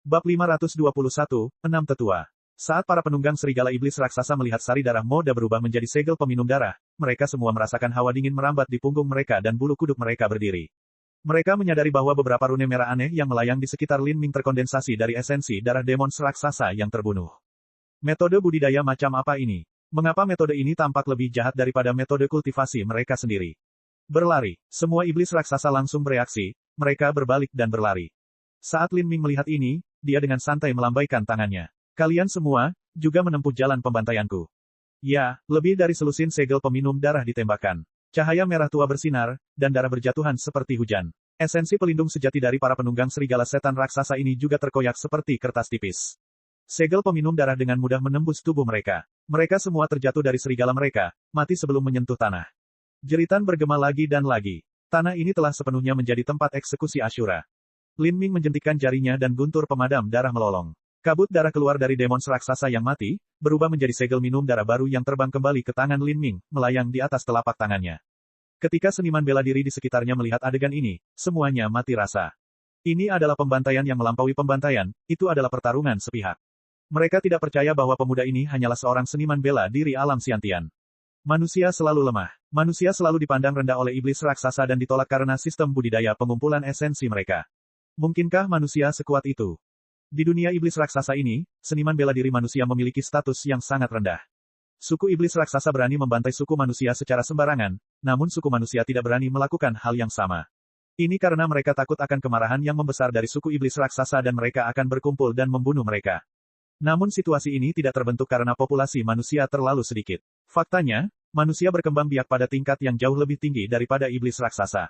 Bab 521, 6 Tetua. Saat para penunggang serigala iblis raksasa melihat sari darah Moda berubah menjadi segel peminum darah, mereka semua merasakan hawa dingin merambat di punggung mereka dan bulu kuduk mereka berdiri. Mereka menyadari bahwa beberapa rune merah aneh yang melayang di sekitar Lin Ming terkondensasi dari esensi darah demons raksasa yang terbunuh. Metode budidaya macam apa ini? Mengapa metode ini tampak lebih jahat daripada metode kultivasi mereka sendiri? Berlari. Semua iblis raksasa langsung bereaksi, mereka berbalik dan berlari. Saat Lin Ming melihat ini, dia dengan santai melambaikan tangannya. Kalian semua, juga menempuh jalan pembantaianku. Ya, lebih dari selusin segel peminum darah ditembakkan. Cahaya merah tua bersinar, dan darah berjatuhan seperti hujan. Esensi pelindung sejati dari para penunggang serigala setan raksasa ini juga terkoyak seperti kertas tipis. Segel peminum darah dengan mudah menembus tubuh mereka. Mereka semua terjatuh dari serigala mereka, mati sebelum menyentuh tanah. Jeritan bergema lagi dan lagi. Tanah ini telah sepenuhnya menjadi tempat eksekusi Ashura. Lin Ming menjentikkan jarinya dan guntur pemadam darah melolong. Kabut darah keluar dari demons raksasa yang mati, berubah menjadi segel minum darah baru yang terbang kembali ke tangan Lin Ming, melayang di atas telapak tangannya. Ketika seniman bela diri di sekitarnya melihat adegan ini, semuanya mati rasa. Ini adalah pembantaian yang melampaui pembantaian, itu adalah pertarungan sepihak. Mereka tidak percaya bahwa pemuda ini hanyalah seorang seniman bela diri alam Xiantian. Manusia selalu lemah. Manusia selalu dipandang rendah oleh iblis raksasa dan ditolak karena sistem budidaya pengumpulan esensi mereka. Mungkinkah manusia sekuat itu? Di dunia iblis raksasa ini, seniman bela diri manusia memiliki status yang sangat rendah. Suku iblis raksasa berani membantai suku manusia secara sembarangan, namun suku manusia tidak berani melakukan hal yang sama. Ini karena mereka takut akan kemarahan yang membesar dari suku iblis raksasa dan mereka akan berkumpul dan membunuh mereka. Namun situasi ini tidak terbentuk karena populasi manusia terlalu sedikit. Faktanya, manusia berkembang biak pada tingkat yang jauh lebih tinggi daripada iblis raksasa.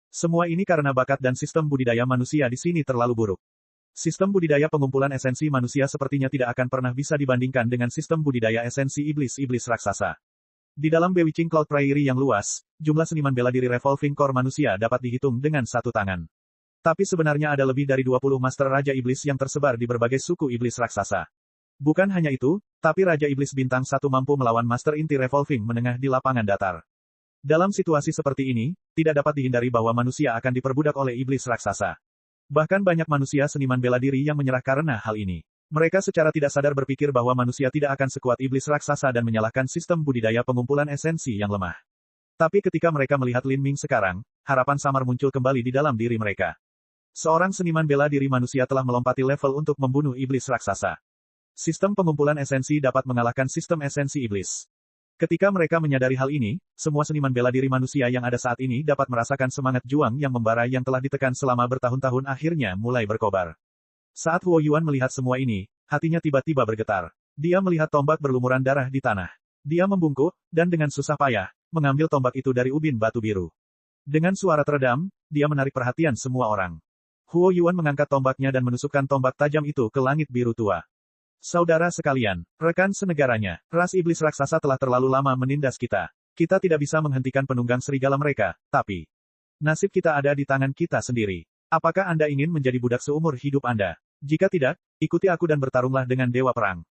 Semua ini karena bakat dan sistem budidaya manusia di sini terlalu buruk. Sistem budidaya pengumpulan esensi manusia sepertinya tidak akan pernah bisa dibandingkan dengan sistem budidaya esensi iblis-iblis raksasa. Di dalam Bewitching Cloud Prairie yang luas, jumlah seniman bela diri Revolving Core manusia dapat dihitung dengan satu tangan. Tapi sebenarnya ada lebih dari 20 Master Raja Iblis yang tersebar di berbagai suku iblis raksasa. Bukan hanya itu, tapi Raja Iblis Bintang 1 mampu melawan Master Inti Revolving menengah di lapangan datar. Dalam situasi seperti ini, tidak dapat dihindari bahwa manusia akan diperbudak oleh iblis raksasa. Bahkan banyak manusia seniman bela diri yang menyerah karena hal ini. Mereka secara tidak sadar berpikir bahwa manusia tidak akan sekuat iblis raksasa dan menyalahkan sistem budidaya pengumpulan esensi yang lemah. Tapi ketika mereka melihat Lin Ming sekarang, harapan samar muncul kembali di dalam diri mereka. Seorang seniman bela diri manusia telah melompati level untuk membunuh iblis raksasa. Sistem pengumpulan esensi dapat mengalahkan sistem esensi iblis. Ketika mereka menyadari hal ini, semua seniman bela diri manusia yang ada saat ini dapat merasakan semangat juang yang membara yang telah ditekan selama bertahun-tahun akhirnya mulai berkobar. Saat Huo Yuan melihat semua ini, hatinya tiba-tiba bergetar. Dia melihat tombak berlumuran darah di tanah. Dia membungkuk, dan dengan susah payah, mengambil tombak itu dari ubin batu biru. Dengan suara teredam, dia menarik perhatian semua orang. Huo Yuan mengangkat tombaknya dan menusukkan tombak tajam itu ke langit biru tua. Saudara sekalian, rekan senegaranya, ras iblis raksasa telah terlalu lama menindas kita. Kita tidak bisa menghentikan penunggang serigala mereka, tapi nasib kita ada di tangan kita sendiri. Apakah Anda ingin menjadi budak seumur hidup Anda? Jika tidak, ikuti aku dan bertarunglah dengan Dewa Perang.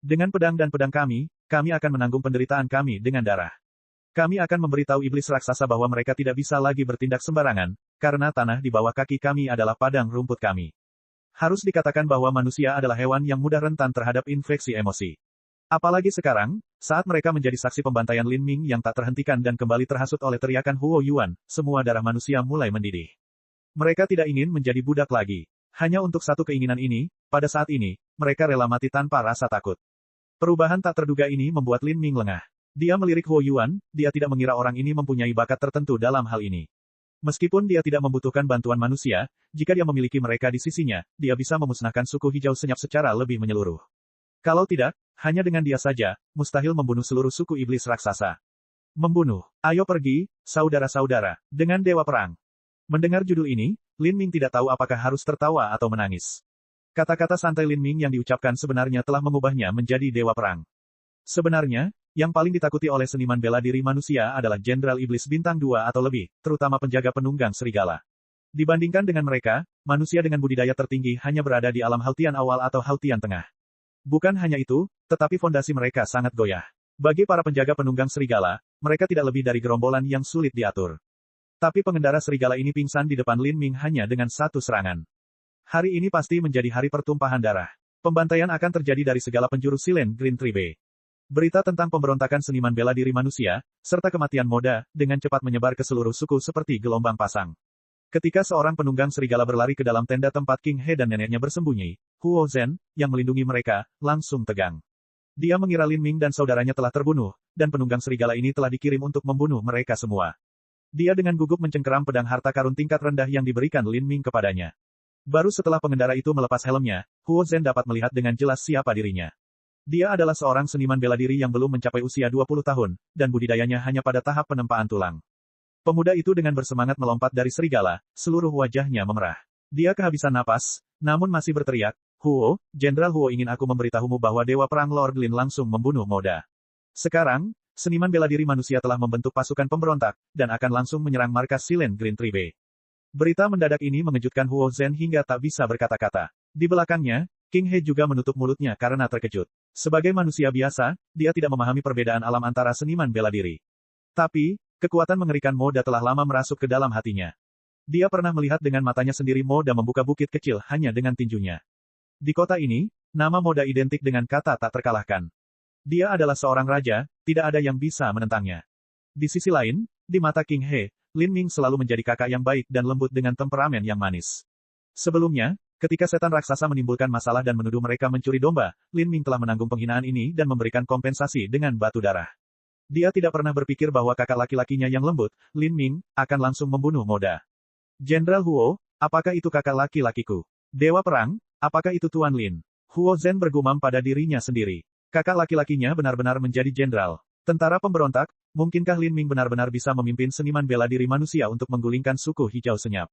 Dengan pedang dan pedang kami akan menanggung penderitaan kami dengan darah. Kami akan memberitahu iblis raksasa bahwa mereka tidak bisa lagi bertindak sembarangan, karena tanah di bawah kaki kami adalah padang rumput kami. Harus dikatakan bahwa manusia adalah hewan yang mudah rentan terhadap infeksi emosi. Apalagi sekarang, saat mereka menjadi saksi pembantaian Lin Ming yang tak terhentikan dan kembali terhasut oleh teriakan Huo Yuan, semua darah manusia mulai mendidih. Mereka tidak ingin menjadi budak lagi. Hanya untuk satu keinginan ini, pada saat ini, mereka rela mati tanpa rasa takut. Perubahan tak terduga ini membuat Lin Ming lengah. Dia melirik Huo Yuan, dia tidak mengira orang ini mempunyai bakat tertentu dalam hal ini. Meskipun dia tidak membutuhkan bantuan manusia, jika dia memiliki mereka di sisinya, dia bisa memusnahkan suku hijau senyap secara lebih menyeluruh. Kalau tidak, hanya dengan dia saja, mustahil membunuh seluruh suku iblis raksasa. Membunuh. Ayo pergi, saudara-saudara, dengan Dewa Perang. Mendengar judul ini, Lin Ming tidak tahu apakah harus tertawa atau menangis. Kata-kata santai Lin Ming yang diucapkan sebenarnya telah mengubahnya menjadi Dewa Perang. Sebenarnya, yang paling ditakuti oleh seniman bela diri manusia adalah Jenderal Iblis Bintang 2 atau lebih, terutama penjaga penunggang serigala. Dibandingkan dengan mereka, manusia dengan budidaya tertinggi hanya berada di alam Hautian awal atau Hautian tengah. Bukan hanya itu, tetapi fondasi mereka sangat goyah. Bagi para penjaga penunggang serigala, mereka tidak lebih dari gerombolan yang sulit diatur. Tapi pengendara serigala ini pingsan di depan Lin Ming hanya dengan satu serangan. Hari ini pasti menjadi hari pertumpahan darah. Pembantaian akan terjadi dari segala penjuru Silent Green Tree Bay. Berita tentang pemberontakan seniman bela diri manusia, serta kematian Moda, dengan cepat menyebar ke seluruh suku seperti gelombang pasang. Ketika seorang penunggang serigala berlari ke dalam tenda tempat King He dan neneknya bersembunyi, Huo Zhen, yang melindungi mereka, langsung tegang. Dia mengira Lin Ming dan saudaranya telah terbunuh, dan penunggang serigala ini telah dikirim untuk membunuh mereka semua. Dia dengan gugup mencengkeram pedang harta karun tingkat rendah yang diberikan Lin Ming kepadanya. Baru setelah pengendara itu melepas helmnya, Huo Zhen dapat melihat dengan jelas siapa dirinya. Dia adalah seorang seniman bela diri yang belum mencapai usia 20 tahun, dan budidayanya hanya pada tahap penempaan tulang. Pemuda itu dengan bersemangat melompat dari serigala, seluruh wajahnya memerah. Dia kehabisan napas, namun masih berteriak, Huo, Jenderal Huo ingin aku memberitahumu bahwa Dewa Perang Lord Lin langsung membunuh Moda. Sekarang, seniman bela diri manusia telah membentuk pasukan pemberontak, dan akan langsung menyerang markas Silent Green Tree Bay. Berita mendadak ini mengejutkan Huo Zhen hingga tak bisa berkata-kata. Di belakangnya, King He juga menutup mulutnya karena terkejut. Sebagai manusia biasa, dia tidak memahami perbedaan alam antara seniman bela diri. Tapi, kekuatan mengerikan Moda telah lama merasuk ke dalam hatinya. Dia pernah melihat dengan matanya sendiri Moda membuka bukit kecil hanya dengan tinjunya. Di kota ini, nama Moda identik dengan kata tak terkalahkan. Dia adalah seorang raja, tidak ada yang bisa menentangnya. Di sisi lain, di mata King He, Lin Ming selalu menjadi kakak yang baik dan lembut dengan temperamen yang manis. Sebelumnya, ketika setan raksasa menimbulkan masalah dan menuduh mereka mencuri domba, Lin Ming telah menanggung penghinaan ini dan memberikan kompensasi dengan batu darah. Dia tidak pernah berpikir bahwa kakak laki-lakinya yang lembut, Lin Ming, akan langsung membunuh Moda. Jenderal Huo, apakah itu kakak laki-lakiku? Dewa Perang, apakah itu Tuan Lin? Huo Zhen bergumam pada dirinya sendiri. Kakak laki-lakinya benar-benar menjadi jenderal. Tentara pemberontak, mungkinkah Lin Ming benar-benar bisa memimpin seniman bela diri manusia untuk menggulingkan suku hijau senyap?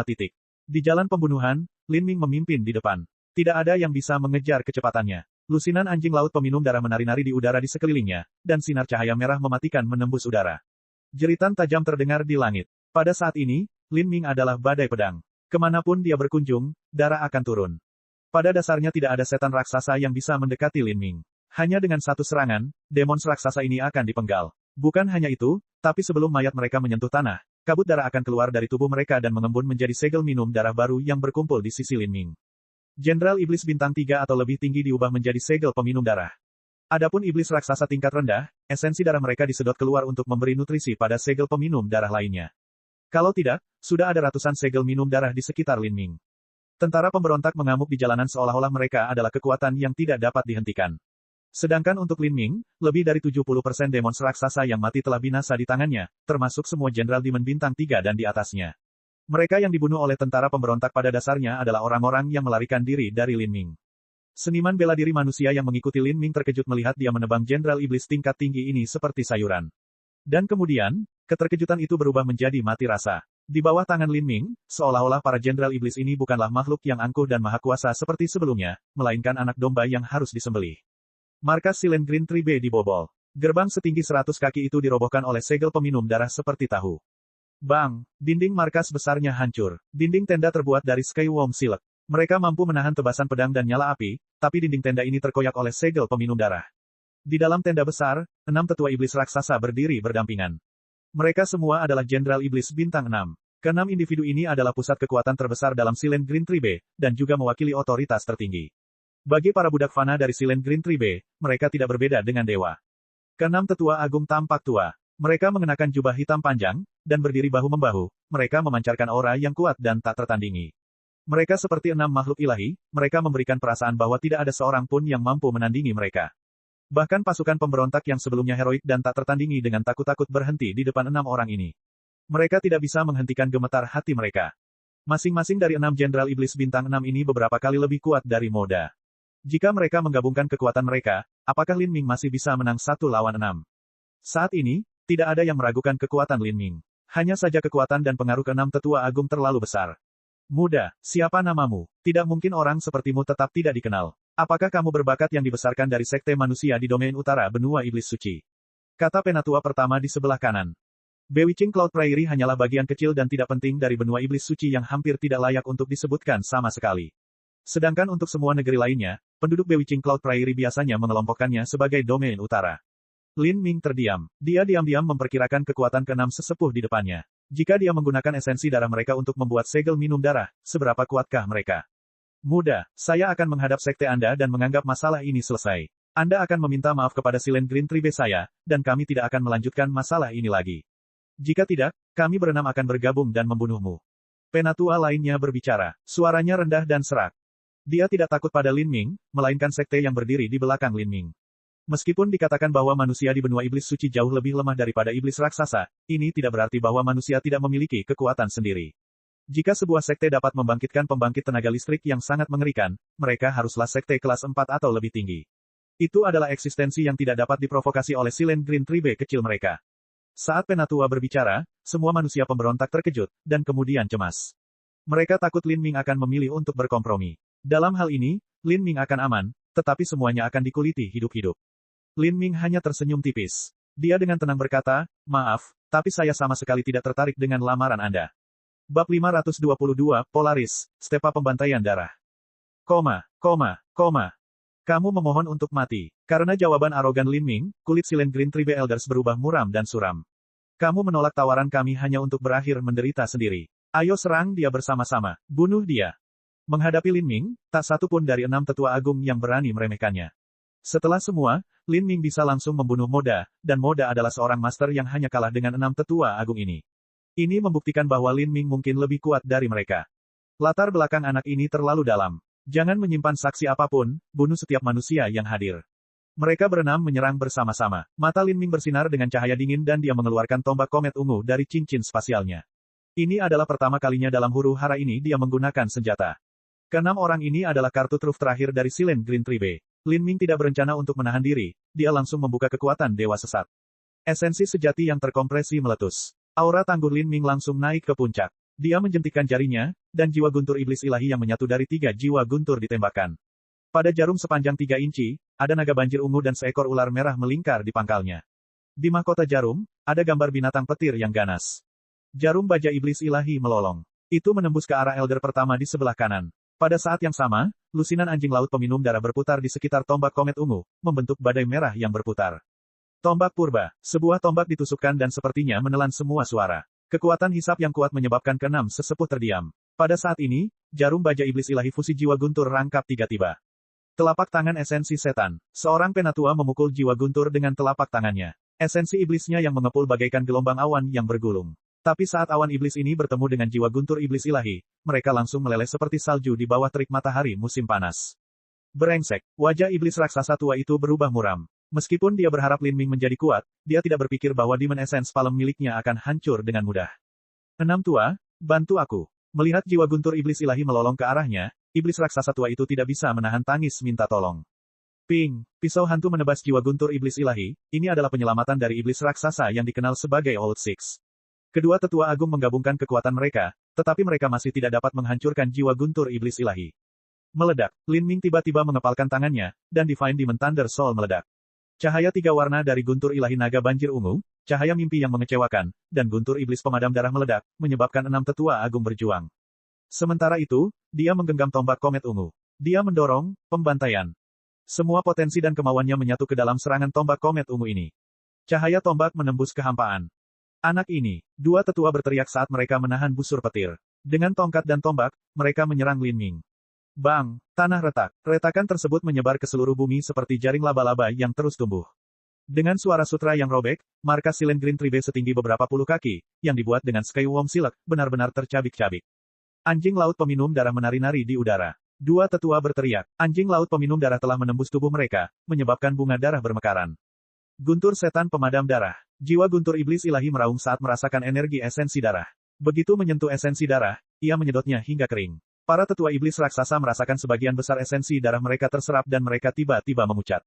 Titik. Di jalan pembunuhan, Lin Ming memimpin di depan. Tidak ada yang bisa mengejar kecepatannya. Lusinan anjing laut peminum darah menari-nari di udara di sekelilingnya, dan sinar cahaya merah mematikan menembus udara. Jeritan tajam terdengar di langit. Pada saat ini, Lin Ming adalah badai pedang. Kemanapun dia berkunjung, darah akan turun. Pada dasarnya tidak ada setan raksasa yang bisa mendekati Lin Ming. Hanya dengan satu serangan, demons raksasa ini akan dipenggal. Bukan hanya itu, tapi sebelum mayat mereka menyentuh tanah, kabut darah akan keluar dari tubuh mereka dan mengembun menjadi segel minum darah baru yang berkumpul di sisi Lin Ming. Jenderal Iblis Bintang 3 atau lebih tinggi diubah menjadi segel peminum darah. Adapun iblis raksasa tingkat rendah, esensi darah mereka disedot keluar untuk memberi nutrisi pada segel peminum darah lainnya. Kalau tidak, sudah ada ratusan segel minum darah di sekitar Lin Ming. Tentara pemberontak mengamuk di jalanan seolah-olah mereka adalah kekuatan yang tidak dapat dihentikan. Sedangkan untuk Lin Ming, lebih dari 70% demons raksasa yang mati telah binasa di tangannya, termasuk semua jenderal Demon Bintang 3 dan di atasnya. Mereka yang dibunuh oleh tentara pemberontak pada dasarnya adalah orang-orang yang melarikan diri dari Lin Ming. Seniman bela diri manusia yang mengikuti Lin Ming terkejut melihat dia menebang jenderal iblis tingkat tinggi ini seperti sayuran. Dan kemudian, keterkejutan itu berubah menjadi mati rasa. Di bawah tangan Lin Ming, seolah-olah para jenderal iblis ini bukanlah makhluk yang angkuh dan maha kuasa seperti sebelumnya, melainkan anak domba yang harus disembelih. Markas Silent Green Tree Bay dibobol. Gerbang setinggi 100 kaki itu dirobohkan oleh segel peminum darah seperti tahu. Bang! Dinding markas besarnya hancur. Dinding tenda terbuat dari Skyworm Silk. Mereka mampu menahan tebasan pedang dan nyala api, tapi dinding tenda ini terkoyak oleh segel peminum darah. Di dalam tenda besar, 6 tetua iblis raksasa berdiri berdampingan. Mereka semua adalah Jenderal Iblis Bintang 6. Keenam individu ini adalah pusat kekuatan terbesar dalam Silent Green Tree Bay, dan juga mewakili otoritas tertinggi. Bagi para budak fana dari Silent Green Tree Bay, mereka tidak berbeda dengan dewa. Keenam tetua agung tampak tua. Mereka mengenakan jubah hitam panjang, dan berdiri bahu-membahu, mereka memancarkan aura yang kuat dan tak tertandingi. Mereka seperti 6 makhluk ilahi, mereka memberikan perasaan bahwa tidak ada seorang pun yang mampu menandingi mereka. Bahkan pasukan pemberontak yang sebelumnya heroik dan tak tertandingi dengan takut-takut berhenti di depan 6 orang ini. Mereka tidak bisa menghentikan gemetar hati mereka. Masing-masing dari 6 jenderal iblis bintang 6 ini beberapa kali lebih kuat dari Moda. Jika mereka menggabungkan kekuatan mereka, apakah Lin Ming masih bisa menang 1 lawan 6? Saat ini, tidak ada yang meragukan kekuatan Lin Ming. Hanya saja kekuatan dan pengaruh ke-6 tetua agung terlalu besar. Muda, siapa namamu? Tidak mungkin orang sepertimu tetap tidak dikenal. Apakah kamu berbakat yang dibesarkan dari sekte manusia di domain utara benua iblis suci? Kata penatua pertama di sebelah kanan. Bewitching Cloud Prairie hanyalah bagian kecil dan tidak penting dari benua iblis suci yang hampir tidak layak untuk disebutkan sama sekali. Sedangkan untuk semua negeri lainnya, penduduk Bewitching Cloud Prairie biasanya mengelompokkannya sebagai domain utara. Lin Ming terdiam. Dia diam-diam memperkirakan kekuatan ke-6 sesepuh di depannya. Jika dia menggunakan esensi darah mereka untuk membuat segel minum darah, seberapa kuatkah mereka? Mudah, saya akan menghadap sekte Anda dan menganggap masalah ini selesai. Anda akan meminta maaf kepada Silent Green Tribe saya, dan kami tidak akan melanjutkan masalah ini lagi. Jika tidak, kami berenam akan bergabung dan membunuhmu. Penatua lainnya berbicara. Suaranya rendah dan serak. Dia tidak takut pada Lin Ming, melainkan sekte yang berdiri di belakang Lin Ming. Meskipun dikatakan bahwa manusia di benua iblis suci jauh lebih lemah daripada iblis raksasa, ini tidak berarti bahwa manusia tidak memiliki kekuatan sendiri. Jika sebuah sekte dapat membangkitkan pembangkit tenaga listrik yang sangat mengerikan, mereka haruslah sekte kelas 4 atau lebih tinggi. Itu adalah eksistensi yang tidak dapat diprovokasi oleh Silent Green Tribe kecil mereka. Saat Penatua berbicara, semua manusia pemberontak terkejut, dan kemudian cemas. Mereka takut Lin Ming akan memilih untuk berkompromi. Dalam hal ini, Lin Ming akan aman, tetapi semuanya akan dikuliti hidup-hidup. Lin Ming hanya tersenyum tipis. Dia dengan tenang berkata, maaf, tapi saya sama sekali tidak tertarik dengan lamaran Anda. Bab 522, Polaris, Stepa Pembantaian Darah. Kamu memohon untuk mati. Karena jawaban arogan Lin Ming, kulit Silent Green Tribe Elders berubah muram dan suram. Kamu menolak tawaran kami hanya untuk berakhir menderita sendiri. Ayo serang dia bersama-sama. Bunuh dia. Menghadapi Lin Ming, tak satu pun dari 6 tetua agung yang berani meremehkannya. Setelah semua, Lin Ming bisa langsung membunuh Moda, dan Moda adalah seorang master yang hanya kalah dengan 6 tetua agung ini. Ini membuktikan bahwa Lin Ming mungkin lebih kuat dari mereka. Latar belakang anak ini terlalu dalam. Jangan menyimpan saksi apapun, bunuh setiap manusia yang hadir. Mereka berenam menyerang bersama-sama. Mata Lin Ming bersinar dengan cahaya dingin dan dia mengeluarkan tombak komet ungu dari cincin spasialnya. Ini adalah pertama kalinya dalam huru hara ini dia menggunakan senjata. Keenam orang ini adalah kartu truf terakhir dari Silent Green Tribe. Lin Ming tidak berencana untuk menahan diri, dia langsung membuka kekuatan Dewa Sesat. Esensi sejati yang terkompresi meletus. Aura tangguh Lin Ming langsung naik ke puncak. Dia menjentikkan jarinya, dan jiwa guntur iblis ilahi yang menyatu dari 3 jiwa guntur ditembakkan. Pada jarum sepanjang 3 inci, ada naga banjir ungu dan seekor ular merah melingkar di pangkalnya. Di mahkota jarum, ada gambar binatang petir yang ganas. Jarum baja iblis ilahi melolong. Itu menembus ke arah elder pertama di sebelah kanan. Pada saat yang sama, lusinan anjing laut peminum darah berputar di sekitar tombak komet ungu, membentuk badai merah yang berputar. Tombak purba, sebuah tombak ditusukkan dan sepertinya menelan semua suara. Kekuatan hisap yang kuat menyebabkan keenam sesepuh terdiam. Pada saat ini, jarum baja iblis ilahi fusi jiwa guntur rangkap tiba-tiba. Telapak tangan esensi setan. Seorang penatua memukul jiwa guntur dengan telapak tangannya. Esensi iblisnya yang mengepul bagaikan gelombang awan yang bergulung. Tapi saat awan iblis ini bertemu dengan jiwa guntur iblis ilahi, mereka langsung meleleh seperti salju di bawah terik matahari musim panas. Brengsek, wajah iblis raksasa tua itu berubah muram. Meskipun dia berharap Lin Ming menjadi kuat, dia tidak berpikir bahwa Demon Essence Palem miliknya akan hancur dengan mudah. Enam tua, bantu aku. Melihat jiwa guntur iblis ilahi melolong ke arahnya, iblis raksasa tua itu tidak bisa menahan tangis minta tolong. Ping, pisau hantu menebas jiwa guntur iblis ilahi, ini adalah penyelamatan dari iblis raksasa yang dikenal sebagai Old Six. Kedua tetua agung menggabungkan kekuatan mereka, tetapi mereka masih tidak dapat menghancurkan jiwa guntur iblis ilahi. Meledak, Lin Ming tiba-tiba mengepalkan tangannya, dan Divine Demon Thunder Soul meledak. Cahaya 3 warna dari guntur ilahi naga banjir ungu, cahaya mimpi yang mengecewakan, dan guntur iblis pemadam darah meledak, menyebabkan 6 tetua agung berjuang. Sementara itu, dia menggenggam tombak komet ungu. Dia mendorong pembantaian. Semua potensi dan kemauannya menyatu ke dalam serangan tombak komet ungu ini. Cahaya tombak menembus kehampaan. Anak ini, 2 tetua berteriak saat mereka menahan busur petir. Dengan tongkat dan tombak, mereka menyerang Lin Ming. Bang, tanah retak. Retakan tersebut menyebar ke seluruh bumi seperti jaring laba-laba yang terus tumbuh. Dengan suara sutra yang robek, markas Silent Green Tribe setinggi beberapa puluh kaki, yang dibuat dengan Skywomb Silk, benar-benar tercabik-cabik. Anjing laut peminum darah menari-nari di udara. 2 tetua berteriak. Anjing laut peminum darah telah menembus tubuh mereka, menyebabkan bunga darah bermekaran. Guntur setan pemadam darah. Jiwa guntur iblis ilahi meraung saat merasakan energi esensi darah. Begitu menyentuh esensi darah, ia menyedotnya hingga kering. Para tetua iblis raksasa merasakan sebagian besar esensi darah mereka terserap dan mereka tiba-tiba memucat.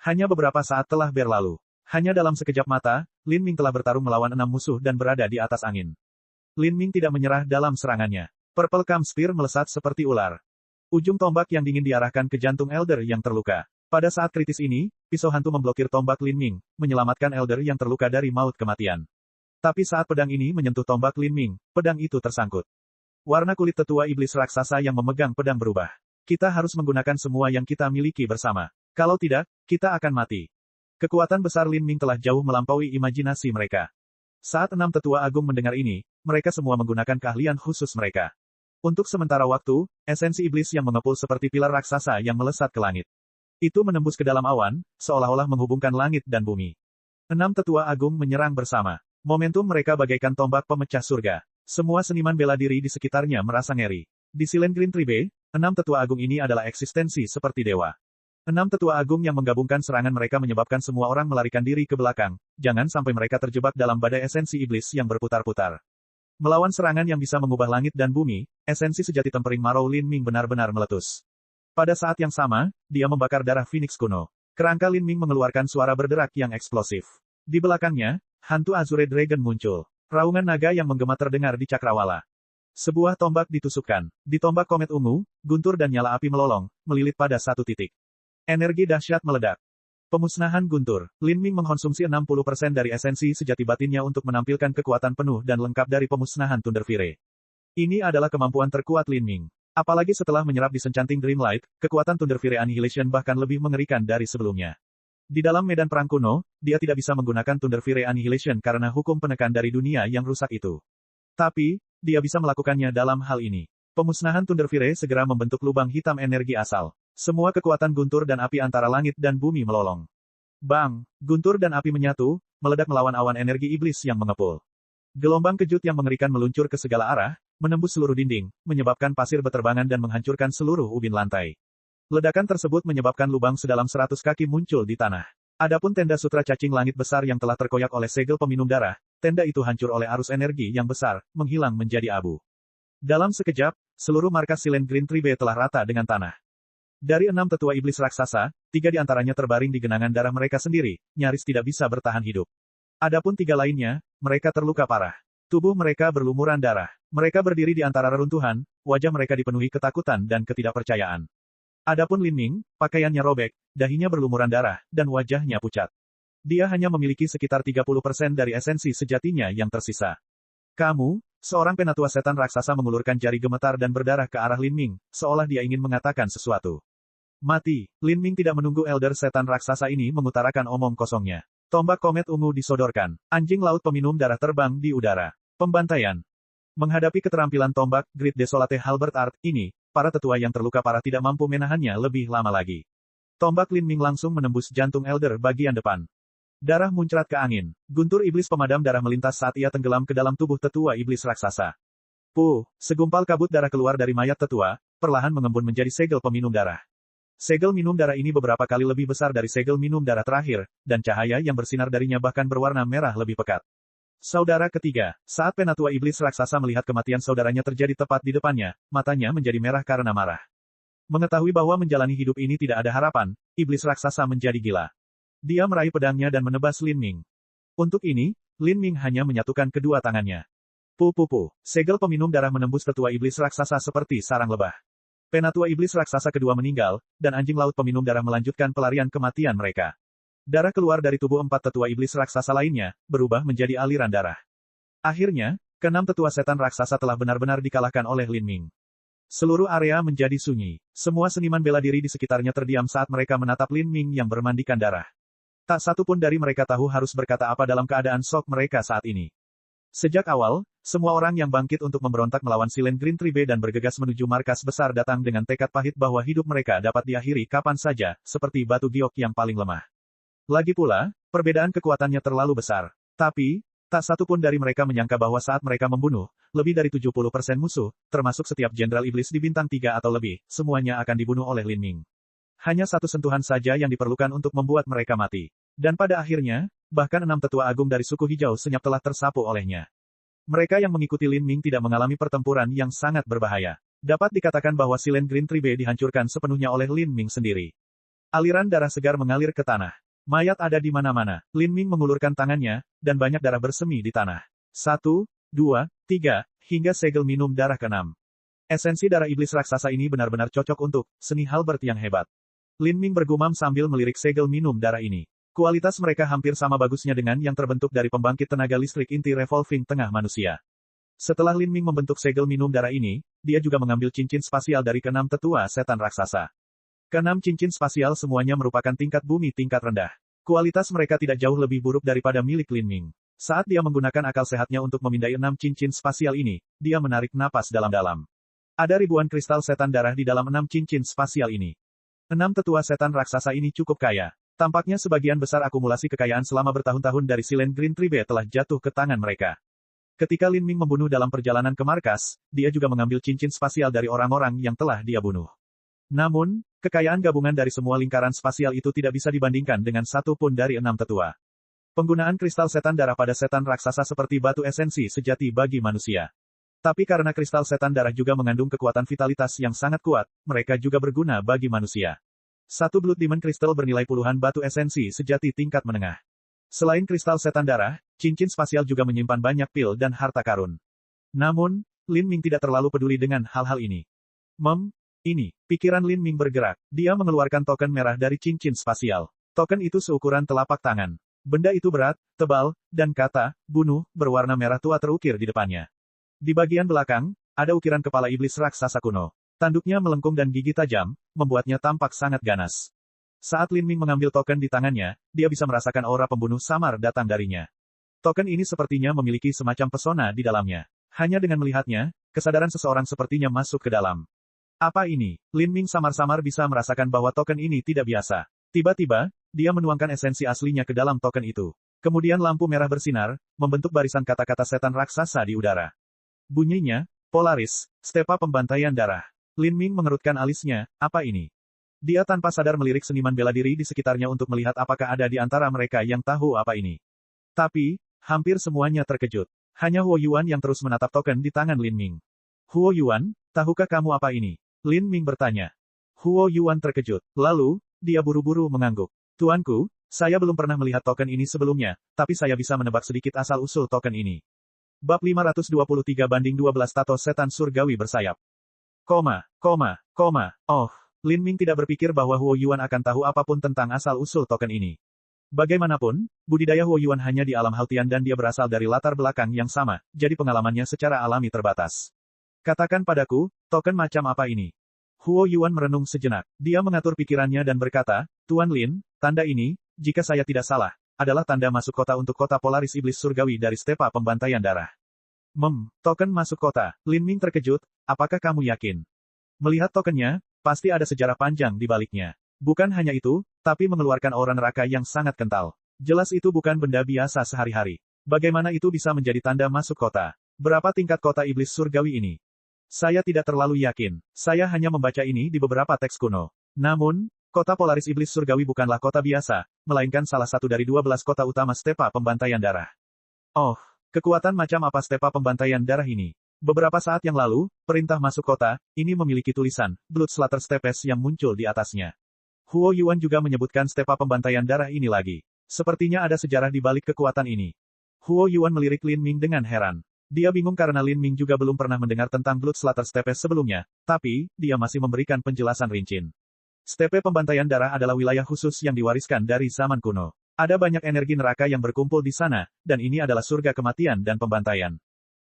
Hanya beberapa saat telah berlalu. Hanya dalam sekejap mata, Lin Ming telah bertarung melawan 6 musuh dan berada di atas angin. Lin Ming tidak menyerah dalam serangannya. Purple Calm Spear melesat seperti ular. Ujung tombak yang dingin diarahkan ke jantung Elder yang terluka. Pada saat kritis ini, pisau hantu memblokir tombak Lin Ming, menyelamatkan Elder yang terluka dari maut kematian. Tapi saat pedang ini menyentuh tombak Lin Ming, pedang itu tersangkut. Warna kulit tetua iblis raksasa yang memegang pedang berubah. Kita harus menggunakan semua yang kita miliki bersama. Kalau tidak, kita akan mati. Kekuatan besar Lin Ming telah jauh melampaui imajinasi mereka. Saat 6 tetua agung mendengar ini, mereka semua menggunakan keahlian khusus mereka. Untuk sementara waktu, esensi iblis yang mengepul seperti pilar raksasa yang melesat ke langit. Itu menembus ke dalam awan, seolah-olah menghubungkan langit dan bumi. 6 tetua agung menyerang bersama. Momentum mereka bagaikan tombak pemecah surga. Semua seniman bela diri di sekitarnya merasa ngeri. Di Silent Green Tribe, 6 tetua agung ini adalah eksistensi seperti dewa. 6 tetua agung yang menggabungkan serangan mereka menyebabkan semua orang melarikan diri ke belakang, jangan sampai mereka terjebak dalam badai esensi iblis yang berputar-putar. Melawan serangan yang bisa mengubah langit dan bumi, esensi sejati tempering Marrow Lin Ming benar-benar meletus. Pada saat yang sama, dia membakar darah Phoenix kuno. Kerangka Lin Ming mengeluarkan suara berderak yang eksplosif. Di belakangnya, hantu Azure Dragon muncul. Raungan naga yang menggema terdengar di cakrawala. Sebuah tombak ditusukkan. Di tombak komet ungu, guntur dan nyala api melolong, melilit pada satu titik. Energi dahsyat meledak. Pemusnahan guntur. Lin Ming mengkonsumsi 60% dari esensi sejati batinnya untuk menampilkan kekuatan penuh dan lengkap dari pemusnahan Thunderfire. Ini adalah kemampuan terkuat Lin Ming. Apalagi setelah menyerap di sencanting Dreamlight, kekuatan Thunderfire Annihilation bahkan lebih mengerikan dari sebelumnya. Di dalam medan perang kuno, dia tidak bisa menggunakan Thunderfire Annihilation karena hukum penekan dari dunia yang rusak itu. Tapi, dia bisa melakukannya dalam hal ini. Pemusnahan Thunderfire segera membentuk lubang hitam energi asal. Semua kekuatan guntur dan api antara langit dan bumi melolong. Bang! Guntur dan api menyatu, meledak melawan awan energi iblis yang mengepul. Gelombang kejut yang mengerikan meluncur ke segala arah, menembus seluruh dinding, menyebabkan pasir beterbangan dan menghancurkan seluruh ubin lantai. Ledakan tersebut menyebabkan lubang sedalam 100 kaki muncul di tanah. Adapun tenda sutra cacing langit besar yang telah terkoyak oleh segel peminum darah, tenda itu hancur oleh arus energi yang besar, menghilang menjadi abu. Dalam sekejap, seluruh markas Silent Green Tribe telah rata dengan tanah. Dari 6 tetua iblis raksasa, 3 di antaranya terbaring di genangan darah mereka sendiri, nyaris tidak bisa bertahan hidup. Adapun 3 lainnya, mereka terluka parah. Tubuh mereka berlumuran darah. Mereka berdiri di antara reruntuhan, wajah mereka dipenuhi ketakutan dan ketidakpercayaan. Adapun Lin Ming, pakaiannya robek, dahinya berlumuran darah, dan wajahnya pucat. Dia hanya memiliki sekitar 30% dari esensi sejatinya yang tersisa. Kamu, seorang penatua setan raksasa mengulurkan jari gemetar dan berdarah ke arah Lin Ming, seolah dia ingin mengatakan sesuatu. Mati. Lin Ming tidak menunggu elder setan raksasa ini mengutarakan omong kosongnya. Tombak komet ungu disodorkan. Anjing laut peminum darah terbang di udara. Pembantaian. Menghadapi keterampilan tombak Great Desolate Halberd Art ini, para tetua yang terluka parah tidak mampu menahannya lebih lama lagi. Tombak Lin Ming langsung menembus jantung elder bagian depan. Darah muncrat ke angin. Guntur iblis pemadam darah melintas saat ia tenggelam ke dalam tubuh tetua iblis raksasa. Segumpal kabut darah keluar dari mayat tetua, perlahan mengembun menjadi segel peminum darah. Segel minum darah ini beberapa kali lebih besar dari segel minum darah terakhir, dan cahaya yang bersinar darinya bahkan berwarna merah lebih pekat. Saudara ketiga, saat penatua iblis raksasa melihat kematian saudaranya terjadi tepat di depannya, matanya menjadi merah karena marah. Mengetahui bahwa menjalani hidup ini tidak ada harapan, iblis raksasa menjadi gila. Dia meraih pedangnya dan menebas Lin Ming. Untuk ini, Lin Ming hanya menyatukan kedua tangannya. Segel peminum darah menembus tetua iblis raksasa seperti sarang lebah. Penatua iblis raksasa kedua meninggal, dan anjing laut peminum darah melanjutkan pelarian kematian mereka. Darah keluar dari tubuh 4 tetua iblis raksasa lainnya, berubah menjadi aliran darah. Akhirnya, ke-6 tetua setan raksasa telah benar-benar dikalahkan oleh Lin Ming. Seluruh area menjadi sunyi. Semua seniman bela diri di sekitarnya terdiam saat mereka menatap Lin Ming yang bermandikan darah. Tak satu pun dari mereka tahu harus berkata apa dalam keadaan shock mereka saat ini. Sejak awal, semua orang yang bangkit untuk memberontak melawan Silent Green Tribe dan bergegas menuju markas besar datang dengan tekad pahit bahwa hidup mereka dapat diakhiri kapan saja, seperti batu giok yang paling lemah. Lagi pula, perbedaan kekuatannya terlalu besar. Tapi, tak satu pun dari mereka menyangka bahwa saat mereka membunuh, lebih dari 70% musuh, termasuk setiap jenderal iblis di bintang 3 atau lebih, semuanya akan dibunuh oleh Lin Ming. Hanya satu sentuhan saja yang diperlukan untuk membuat mereka mati. Dan pada akhirnya, bahkan 6 tetua agung dari suku hijau senyap telah tersapu olehnya. Mereka yang mengikuti Lin Ming tidak mengalami pertempuran yang sangat berbahaya. Dapat dikatakan bahwa Silent Green Tribe dihancurkan sepenuhnya oleh Lin Ming sendiri. Aliran darah segar mengalir ke tanah. Mayat ada di mana-mana. Lin Ming mengulurkan tangannya, dan banyak darah bersemi di tanah. 1, 2, 3, hingga segel minum darah ke-6. Esensi darah iblis raksasa ini benar-benar cocok untuk seni halberd yang hebat. Lin Ming bergumam sambil melirik segel minum darah ini. Kualitas mereka hampir sama bagusnya dengan yang terbentuk dari pembangkit tenaga listrik inti revolving tengah manusia. Setelah Lin Ming membentuk segel minum darah ini, dia juga mengambil cincin spasial dari ke-6 tetua setan raksasa. Ke-6 cincin spasial semuanya merupakan tingkat bumi tingkat rendah. Kualitas mereka tidak jauh lebih buruk daripada milik Lin Ming. Saat dia menggunakan akal sehatnya untuk memindai 6 cincin spasial ini, dia menarik napas dalam-dalam. Ada ribuan kristal setan darah di dalam 6 cincin spasial ini. 6 tetua setan raksasa ini cukup kaya. Tampaknya sebagian besar akumulasi kekayaan selama bertahun-tahun dari Silent Green Tribe telah jatuh ke tangan mereka. Ketika Lin Ming membunuh dalam perjalanan ke markas, dia juga mengambil cincin spasial dari orang-orang yang telah dia bunuh. Namun, kekayaan gabungan dari semua lingkaran spasial itu tidak bisa dibandingkan dengan satu pun dari 6 tetua. Penggunaan kristal setan darah pada setan raksasa seperti batu esensi sejati bagi manusia. Tapi karena kristal setan darah juga mengandung kekuatan vitalitas yang sangat kuat, mereka juga berguna bagi manusia. Satu Blood Demon Crystal bernilai puluhan batu esensi sejati tingkat menengah. Selain kristal setan darah, cincin spasial juga menyimpan banyak pil dan harta karun. Namun, Lin Ming tidak terlalu peduli dengan hal-hal ini. Ini, pikiran Lin Ming bergerak. Dia mengeluarkan token merah dari cincin spasial. Token itu seukuran telapak tangan. Benda itu berat, tebal, dan kata, bunuh, berwarna merah tua terukir di depannya. Di bagian belakang, ada ukiran kepala iblis raksasa kuno. Tanduknya melengkung dan gigi tajam, membuatnya tampak sangat ganas. Saat Lin Ming mengambil token di tangannya, dia bisa merasakan aura pembunuh samar datang darinya. Token ini sepertinya memiliki semacam pesona di dalamnya. Hanya dengan melihatnya, kesadaran seseorang sepertinya masuk ke dalam. Apa ini? Lin Ming samar-samar bisa merasakan bahwa token ini tidak biasa. Tiba-tiba, dia menuangkan esensi aslinya ke dalam token itu. Kemudian lampu merah bersinar, membentuk barisan kata-kata setan raksasa di udara. Bunyinya, Polaris, Stepa Pembantaian Darah. Lin Ming mengerutkan alisnya, apa ini? Dia tanpa sadar melirik seniman bela diri di sekitarnya untuk melihat apakah ada di antara mereka yang tahu apa ini. Tapi, hampir semuanya terkejut. Hanya Huo Yuan yang terus menatap token di tangan Lin Ming. Huo Yuan, tahukah kamu apa ini? Lin Ming bertanya. Huo Yuan terkejut. Lalu, dia buru-buru mengangguk. Tuanku, saya belum pernah melihat token ini sebelumnya, tapi saya bisa menebak sedikit asal-usul token ini. Bab 523/12 Tato Setan Surgawi Bersayap. Oh. Lin Ming tidak berpikir bahwa Huo Yuan akan tahu apapun tentang asal-usul token ini. Bagaimanapun, budidaya Huo Yuan hanya di alam Hautian dan dia berasal dari latar belakang yang sama, jadi pengalamannya secara alami terbatas. Katakan padaku, token macam apa ini? Huo Yuan merenung sejenak. Dia mengatur pikirannya dan berkata, Tuan Lin, tanda ini, jika saya tidak salah, adalah tanda masuk kota untuk kota Polaris Iblis Surgawi dari Stepa Pembantaian Darah. Token masuk kota. Lin Ming terkejut, apakah kamu yakin? Melihat tokennya, pasti ada sejarah panjang di baliknya. Bukan hanya itu, tapi mengeluarkan aura neraka yang sangat kental. Jelas itu bukan benda biasa sehari-hari. Bagaimana itu bisa menjadi tanda masuk kota? Berapa tingkat kota iblis surgawi ini? Saya tidak terlalu yakin. Saya hanya membaca ini di beberapa teks kuno. Namun, kota Polaris Iblis Surgawi bukanlah kota biasa, melainkan salah satu dari 12 kota utama Stepa Pembantaian Darah. Oh, kekuatan macam apa Stepa Pembantaian Darah ini? Beberapa saat yang lalu, perintah masuk kota, ini memiliki tulisan, Blood Slaughter Stepes yang muncul di atasnya. Huo Yuan juga menyebutkan Stepa Pembantaian Darah ini lagi. Sepertinya ada sejarah di balik kekuatan ini. Huo Yuan melirik Lin Ming dengan heran. Dia bingung karena Lin Ming juga belum pernah mendengar tentang Blood Slaughter Stepes sebelumnya, tapi, dia masih memberikan penjelasan rinci. Stepe Pembantaian Darah adalah wilayah khusus yang diwariskan dari zaman kuno. Ada banyak energi neraka yang berkumpul di sana, dan ini adalah surga kematian dan pembantaian.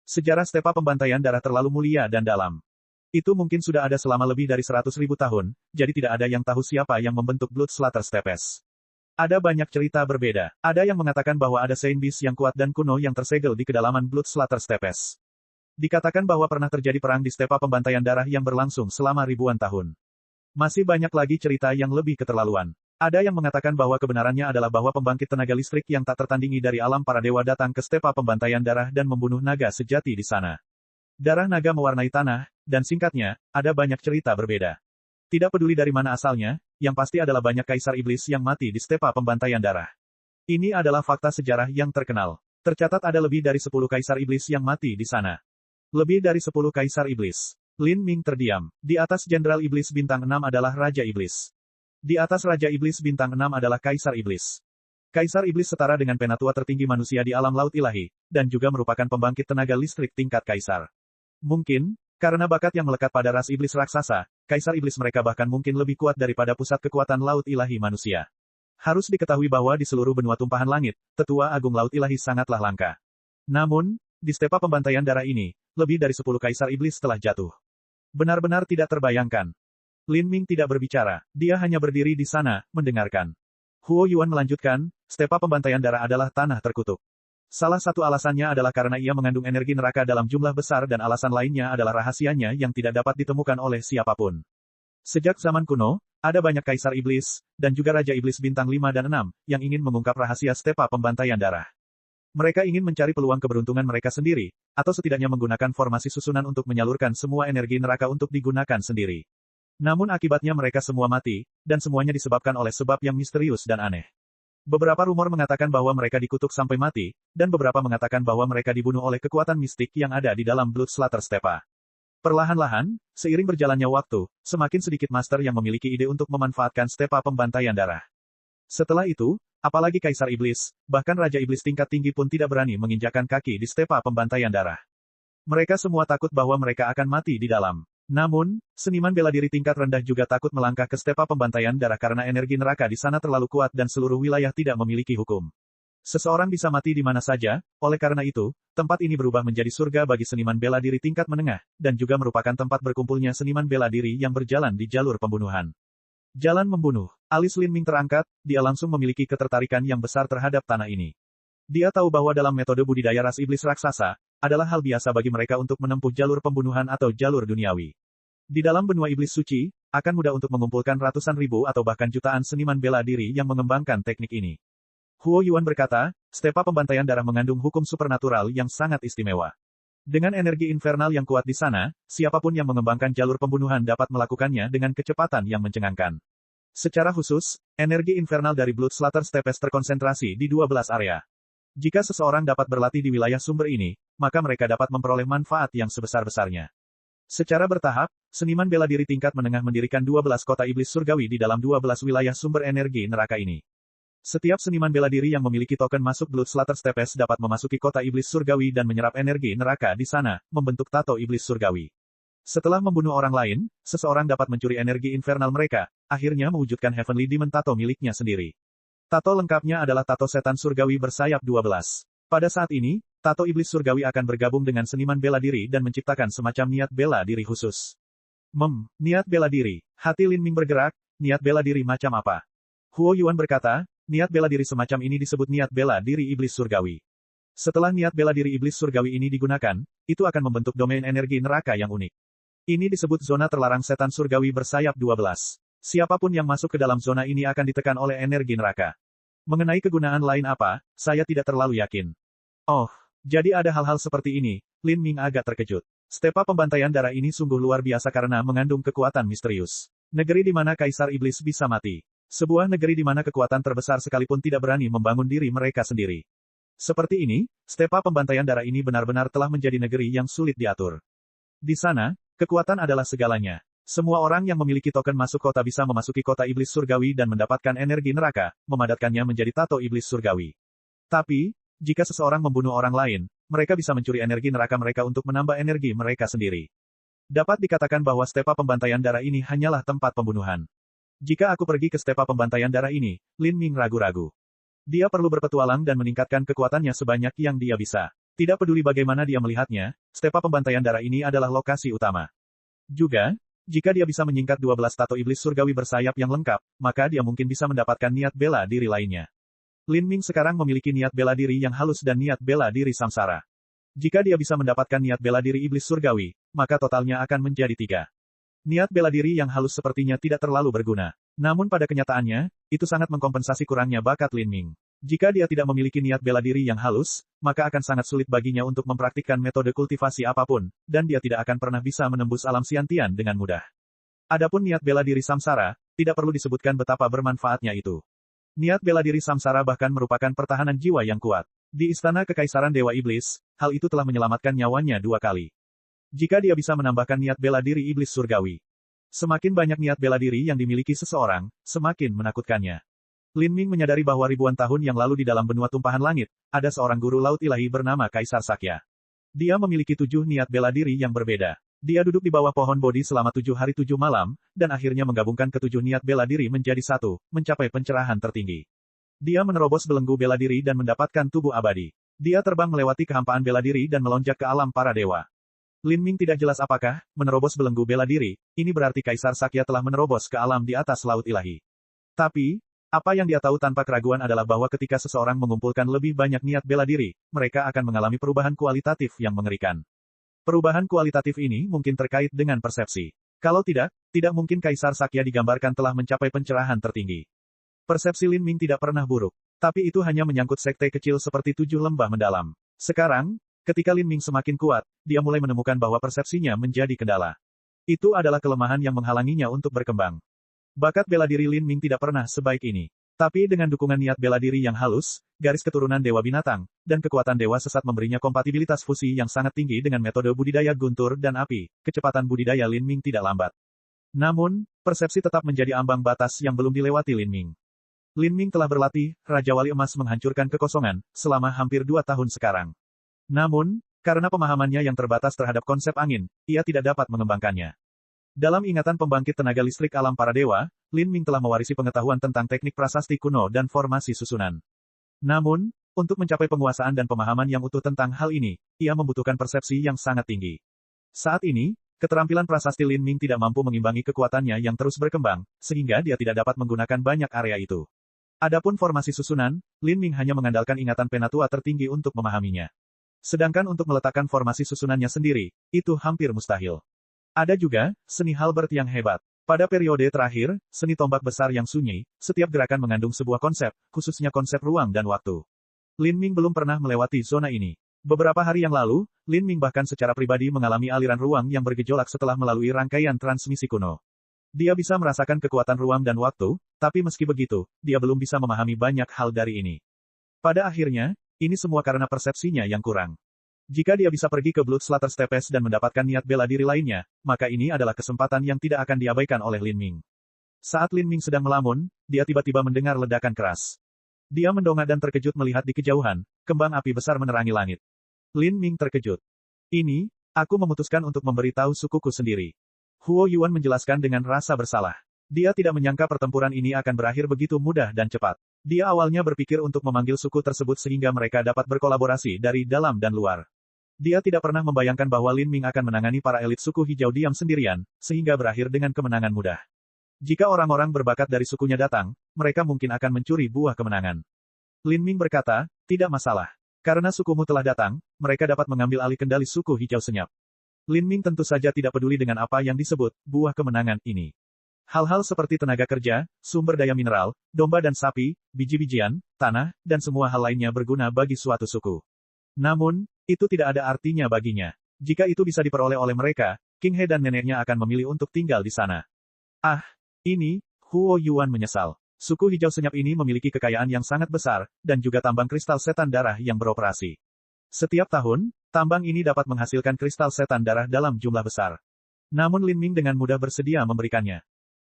Sejarah Stepa Pembantaian Darah terlalu mulia dan dalam. Itu mungkin sudah ada selama lebih dari 100.000 tahun, jadi tidak ada yang tahu siapa yang membentuk Blood Slaughter Stepes. Ada banyak cerita berbeda. Ada yang mengatakan bahwa ada Saint Beast yang kuat dan kuno yang tersegel di kedalaman Blood Slaughter Stepes. Dikatakan bahwa pernah terjadi perang di Stepa Pembantaian Darah yang berlangsung selama ribuan tahun. Masih banyak lagi cerita yang lebih keterlaluan. Ada yang mengatakan bahwa kebenarannya adalah bahwa pembangkit tenaga listrik yang tak tertandingi dari alam para dewa datang ke Stepa Pembantaian Darah dan membunuh naga sejati di sana. Darah naga mewarnai tanah, dan singkatnya, ada banyak cerita berbeda. Tidak peduli dari mana asalnya, yang pasti adalah banyak kaisar iblis yang mati di Stepa Pembantaian Darah. Ini adalah fakta sejarah yang terkenal. Tercatat ada lebih dari 10 kaisar iblis yang mati di sana. Lebih dari 10 kaisar iblis. Lin Ming terdiam. Di atas Jenderal Iblis Bintang 6 adalah Raja Iblis. Di atas Raja Iblis Bintang 6 adalah Kaisar Iblis. Kaisar Iblis setara dengan penatua tertinggi manusia di alam laut ilahi, dan juga merupakan pembangkit tenaga listrik tingkat kaisar. Mungkin, karena bakat yang melekat pada ras iblis raksasa, Kaisar Iblis mereka bahkan mungkin lebih kuat daripada pusat kekuatan laut ilahi manusia. Harus diketahui bahwa di seluruh benua tumpahan langit, tetua agung laut ilahi sangatlah langka. Namun, di Stepa Pembantaian Darah ini, lebih dari 10 Kaisar Iblis telah jatuh. Benar-benar tidak terbayangkan. Lin Ming tidak berbicara, dia hanya berdiri di sana, mendengarkan. Huo Yuan melanjutkan, Stepa Pembantaian Darah adalah tanah terkutuk. Salah satu alasannya adalah karena ia mengandung energi neraka dalam jumlah besar dan alasan lainnya adalah rahasianya yang tidak dapat ditemukan oleh siapapun. Sejak zaman kuno, ada banyak kaisar iblis, dan juga raja iblis bintang 5 dan 6, yang ingin mengungkap rahasia stepa pembantaian darah. Mereka ingin mencari peluang keberuntungan mereka sendiri, atau setidaknya menggunakan formasi susunan untuk menyalurkan semua energi neraka untuk digunakan sendiri. Namun akibatnya mereka semua mati, dan semuanya disebabkan oleh sebab yang misterius dan aneh. Beberapa rumor mengatakan bahwa mereka dikutuk sampai mati, dan beberapa mengatakan bahwa mereka dibunuh oleh kekuatan mistik yang ada di dalam Blood Slaughter Stepa. Perlahan-lahan, seiring berjalannya waktu, semakin sedikit master yang memiliki ide untuk memanfaatkan stepa pembantaian darah. Setelah itu, apalagi Kaisar Iblis, bahkan Raja Iblis tingkat tinggi pun tidak berani menginjakkan kaki di stepa pembantaian darah. Mereka semua takut bahwa mereka akan mati di dalam. Namun, seniman bela diri tingkat rendah juga takut melangkah ke stepa pembantaian darah karena energi neraka di sana terlalu kuat dan seluruh wilayah tidak memiliki hukum. Seseorang bisa mati di mana saja, oleh karena itu, tempat ini berubah menjadi surga bagi seniman bela diri tingkat menengah, dan juga merupakan tempat berkumpulnya seniman bela diri yang berjalan di jalur pembunuhan. Jalan membunuh. Alis Lin Ming terangkat, dia langsung memiliki ketertarikan yang besar terhadap tanah ini. Dia tahu bahwa dalam metode budidaya ras iblis raksasa, adalah hal biasa bagi mereka untuk menempuh jalur pembunuhan atau jalur duniawi. Di dalam benua iblis suci, akan mudah untuk mengumpulkan ratusan ribu atau bahkan jutaan seniman bela diri yang mengembangkan teknik ini. Huo Yuan berkata, stepa pembantaian darah mengandung hukum supernatural yang sangat istimewa. Dengan energi infernal yang kuat di sana, siapapun yang mengembangkan jalur pembunuhan dapat melakukannya dengan kecepatan yang mencengangkan. Secara khusus, energi infernal dari Blood Slaughter Stepes terkonsentrasi di 12 area. Jika seseorang dapat berlatih di wilayah sumber ini, maka mereka dapat memperoleh manfaat yang sebesar-besarnya. Secara bertahap, seniman bela diri tingkat menengah mendirikan 12 kota iblis surgawi di dalam 12 wilayah sumber energi neraka ini. Setiap seniman bela diri yang memiliki token masuk Blood Slaughter Stepes dapat memasuki kota iblis surgawi dan menyerap energi neraka di sana, membentuk tato iblis surgawi. Setelah membunuh orang lain, seseorang dapat mencuri energi infernal mereka, akhirnya mewujudkan Heavenly Demon Tato miliknya sendiri. Tato lengkapnya adalah tato setan surgawi bersayap 12. Pada saat ini, tato iblis surgawi akan bergabung dengan seniman bela diri dan menciptakan semacam niat bela diri khusus. Niat bela diri. Hati Lin Ming bergerak, niat bela diri macam apa? Huo Yuan berkata, niat bela diri semacam ini disebut niat bela diri iblis surgawi. Setelah niat bela diri iblis surgawi ini digunakan, itu akan membentuk domain energi neraka yang unik. Ini disebut zona terlarang setan surgawi bersayap 12. Siapapun yang masuk ke dalam zona ini akan ditekan oleh energi neraka. Mengenai kegunaan lain apa, saya tidak terlalu yakin. Oh, jadi ada hal-hal seperti ini, Lin Ming agak terkejut. Stepa pembantaian darah ini sungguh luar biasa karena mengandung kekuatan misterius. Negeri di mana Kaisar Iblis bisa mati. Sebuah negeri di mana kekuatan terbesar sekalipun tidak berani membangun diri mereka sendiri. Seperti ini, stepa pembantaian darah ini benar-benar telah menjadi negeri yang sulit diatur. Di sana, kekuatan adalah segalanya. Semua orang yang memiliki token masuk kota bisa memasuki kota iblis surgawi dan mendapatkan energi neraka, memadatkannya menjadi tato iblis surgawi. Tapi, jika seseorang membunuh orang lain, mereka bisa mencuri energi neraka mereka untuk menambah energi mereka sendiri. Dapat dikatakan bahwa stepa pembantaian darah ini hanyalah tempat pembunuhan. Jika aku pergi ke stepa pembantaian darah ini, Lin Ming ragu-ragu. Dia perlu berpetualang dan meningkatkan kekuatannya sebanyak yang dia bisa. Tidak peduli bagaimana dia melihatnya, stepa pembantaian darah ini adalah lokasi utama. Juga, jika dia bisa menyingkat 12 tato iblis surgawi bersayap yang lengkap, maka dia mungkin bisa mendapatkan niat bela diri lainnya. Lin Ming sekarang memiliki niat bela diri yang halus dan niat bela diri samsara. Jika dia bisa mendapatkan niat bela diri iblis surgawi, maka totalnya akan menjadi 3. Niat bela diri yang halus sepertinya tidak terlalu berguna. Namun pada kenyataannya, itu sangat mengkompensasi kurangnya bakat Lin Ming. Jika dia tidak memiliki niat bela diri yang halus, maka akan sangat sulit baginya untuk mempraktikkan metode kultivasi apapun, dan dia tidak akan pernah bisa menembus alam Xiantian dengan mudah. Adapun niat bela diri samsara, tidak perlu disebutkan betapa bermanfaatnya itu. Niat bela diri samsara bahkan merupakan pertahanan jiwa yang kuat. Di Istana Kekaisaran Dewa Iblis, hal itu telah menyelamatkan nyawanya 2 kali. Jika dia bisa menambahkan niat bela diri iblis surgawi. Semakin banyak niat bela diri yang dimiliki seseorang, semakin menakutkannya. Lin Ming menyadari bahwa ribuan tahun yang lalu di dalam benua tumpahan langit, ada seorang guru laut ilahi bernama Kaisar Sakya. Dia memiliki 7 niat bela diri yang berbeda. Dia duduk di bawah pohon Bodhi selama 7 hari 7 malam, dan akhirnya menggabungkan ke-7 niat bela diri menjadi 1, mencapai pencerahan tertinggi. Dia menerobos belenggu bela diri dan mendapatkan tubuh abadi. Dia terbang melewati kehampaan bela diri dan melonjak ke alam para dewa. Lin Ming tidak jelas apakah, menerobos belenggu bela diri, ini berarti Kaisar Sakya telah menerobos ke alam di atas laut ilahi. Tapi, Apa yang dia tahu tanpa keraguan adalah bahwa ketika seseorang mengumpulkan lebih banyak niat bela diri, mereka akan mengalami perubahan kualitatif yang mengerikan. Perubahan kualitatif ini mungkin terkait dengan persepsi. Kalau tidak, tidak mungkin Kaisar Sakya digambarkan telah mencapai pencerahan tertinggi. Persepsi Lin Ming tidak pernah buruk. Tapi itu hanya menyangkut sekte kecil seperti 7 lembah mendalam. Sekarang, ketika Lin Ming semakin kuat, dia mulai menemukan bahwa persepsinya menjadi kendala. Itu adalah kelemahan yang menghalanginya untuk berkembang. Bakat bela diri Lin Ming tidak pernah sebaik ini. Tapi dengan dukungan niat bela diri yang halus, garis keturunan Dewa Binatang, dan kekuatan Dewa Sesat memberinya kompatibilitas fusi yang sangat tinggi dengan metode budidaya guntur dan api, kecepatan budidaya Lin Ming tidak lambat. Namun, persepsi tetap menjadi ambang batas yang belum dilewati Lin Ming. Lin Ming telah berlatih, Raja Wali Emas menghancurkan kekosongan, selama hampir 2 tahun sekarang. Namun, karena pemahamannya yang terbatas terhadap konsep angin, ia tidak dapat mengembangkannya. Dalam ingatan pembangkit tenaga listrik alam para dewa, Lin Ming telah mewarisi pengetahuan tentang teknik prasasti kuno dan formasi susunan. Namun, untuk mencapai penguasaan dan pemahaman yang utuh tentang hal ini, ia membutuhkan persepsi yang sangat tinggi. Saat ini, keterampilan prasasti Lin Ming tidak mampu mengimbangi kekuatannya yang terus berkembang, sehingga dia tidak dapat menggunakan banyak area itu. Adapun formasi susunan, Lin Ming hanya mengandalkan ingatan penatua tertinggi untuk memahaminya. Sedangkan untuk meletakkan formasi susunannya sendiri, itu hampir mustahil. Ada juga, seni halberd yang hebat. Pada periode terakhir, seni tombak besar yang sunyi, setiap gerakan mengandung sebuah konsep, khususnya konsep ruang dan waktu. Lin Ming belum pernah melewati zona ini. Beberapa hari yang lalu, Lin Ming bahkan secara pribadi mengalami aliran ruang yang bergejolak setelah melalui rangkaian transmisi kuno. Dia bisa merasakan kekuatan ruang dan waktu, tapi meski begitu, dia belum bisa memahami banyak hal dari ini. Pada akhirnya, ini semua karena persepsinya yang kurang. Jika dia bisa pergi ke Bloodslater Steppes dan mendapatkan niat bela diri lainnya, maka ini adalah kesempatan yang tidak akan diabaikan oleh Lin Ming. Saat Lin Ming sedang melamun, dia tiba-tiba mendengar ledakan keras. Dia mendongak dan terkejut melihat di kejauhan, kembang api besar menerangi langit. Lin Ming terkejut. Ini, aku memutuskan untuk memberitahu sukuku sendiri. Huo Yuan menjelaskan dengan rasa bersalah. Dia tidak menyangka pertempuran ini akan berakhir begitu mudah dan cepat. Dia awalnya berpikir untuk memanggil suku tersebut sehingga mereka dapat berkolaborasi dari dalam dan luar. Dia tidak pernah membayangkan bahwa Lin Ming akan menangani para elit suku hijau diam sendirian, sehingga berakhir dengan kemenangan mudah. Jika orang-orang berbakat dari sukunya datang, mereka mungkin akan mencuri buah kemenangan. Lin Ming berkata, tidak masalah. Karena sukumu telah datang, mereka dapat mengambil alih kendali suku hijau senyap. Lin Ming tentu saja tidak peduli dengan apa yang disebut buah kemenangan ini. Hal-hal seperti tenaga kerja, sumber daya mineral, domba dan sapi, biji-bijian, tanah, dan semua hal lainnya berguna bagi suatu suku. Namun, itu tidak ada artinya baginya. Jika itu bisa diperoleh oleh mereka, King He dan neneknya akan memilih untuk tinggal di sana. Ah, ini, Huo Yuan menyesal. Suku hijau senyap ini memiliki kekayaan yang sangat besar, dan juga tambang kristal setan darah yang beroperasi. Setiap tahun, tambang ini dapat menghasilkan kristal setan darah dalam jumlah besar. Namun Lin Ming dengan mudah bersedia memberikannya.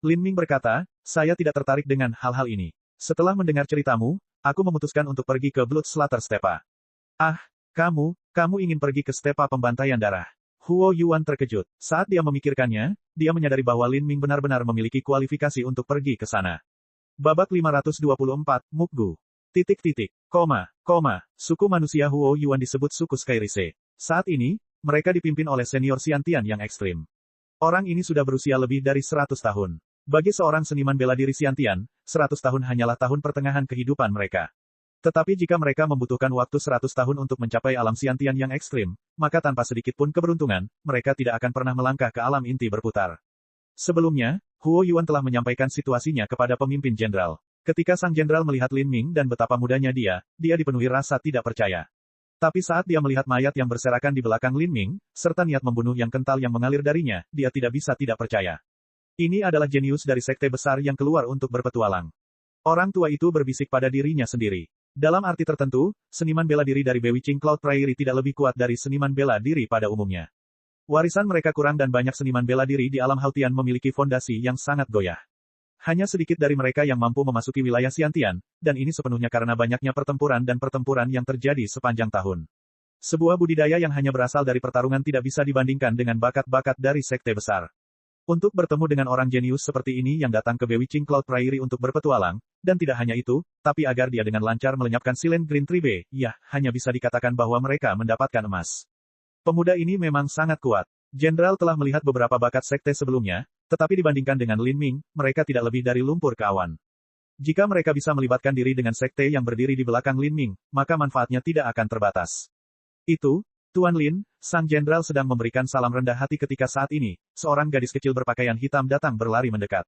Lin Ming berkata, saya tidak tertarik dengan hal-hal ini. Setelah mendengar ceritamu, aku memutuskan untuk pergi ke Bloodslater Stepa. Ah, kamu ingin pergi ke Stepa pembantaian darah. Huo Yuan terkejut. Saat dia memikirkannya, dia menyadari bahwa Lin Ming benar-benar memiliki kualifikasi untuk pergi ke sana. Babak 524, Mukgu. Suku manusia Huo Yuan disebut suku Skyrise. Saat ini, mereka dipimpin oleh senior Xiantian yang ekstrim. Orang ini sudah berusia lebih dari 100 tahun. Bagi seorang seniman bela diri Xiantian, 100 tahun hanyalah tahun pertengahan kehidupan mereka. Tetapi jika mereka membutuhkan waktu 100 tahun untuk mencapai alam Xiantian yang ekstrim, maka tanpa sedikit pun keberuntungan, mereka tidak akan pernah melangkah ke alam inti berputar. Sebelumnya, Huo Yuan telah menyampaikan situasinya kepada pemimpin jenderal. Ketika sang jenderal melihat Lin Ming dan betapa mudanya dia dipenuhi rasa tidak percaya. Tapi saat dia melihat mayat yang berserakan di belakang Lin Ming, serta niat membunuh yang kental yang mengalir darinya, dia tidak bisa tidak percaya. Ini adalah jenius dari sekte besar yang keluar untuk berpetualang. Orang tua itu berbisik pada dirinya sendiri. Dalam arti tertentu, seniman bela diri dari Bewitching Cloud Prairie tidak lebih kuat dari seniman bela diri pada umumnya. Warisan mereka kurang dan banyak seniman bela diri di alam Hautian memiliki fondasi yang sangat goyah. Hanya sedikit dari mereka yang mampu memasuki wilayah Xiantian, dan ini sepenuhnya karena banyaknya pertempuran dan pertempuran yang terjadi sepanjang tahun. Sebuah budidaya yang hanya berasal dari pertarungan tidak bisa dibandingkan dengan bakat-bakat dari sekte besar. Untuk bertemu dengan orang jenius seperti ini yang datang ke Bewitching Cloud Prairie untuk berpetualang, dan tidak hanya itu, tapi agar dia dengan lancar melenyapkan Silent Green Tribe, ya, hanya bisa dikatakan bahwa mereka mendapatkan emas. Pemuda ini memang sangat kuat. Jenderal telah melihat beberapa bakat sekte sebelumnya, tetapi dibandingkan dengan Lin Ming, mereka tidak lebih dari lumpur ke awan. Jika mereka bisa melibatkan diri dengan sekte yang berdiri di belakang Lin Ming, maka manfaatnya tidak akan terbatas. Itu, Tuan Lin, sang jenderal sedang memberikan salam rendah hati ketika saat ini, seorang gadis kecil berpakaian hitam datang berlari mendekat.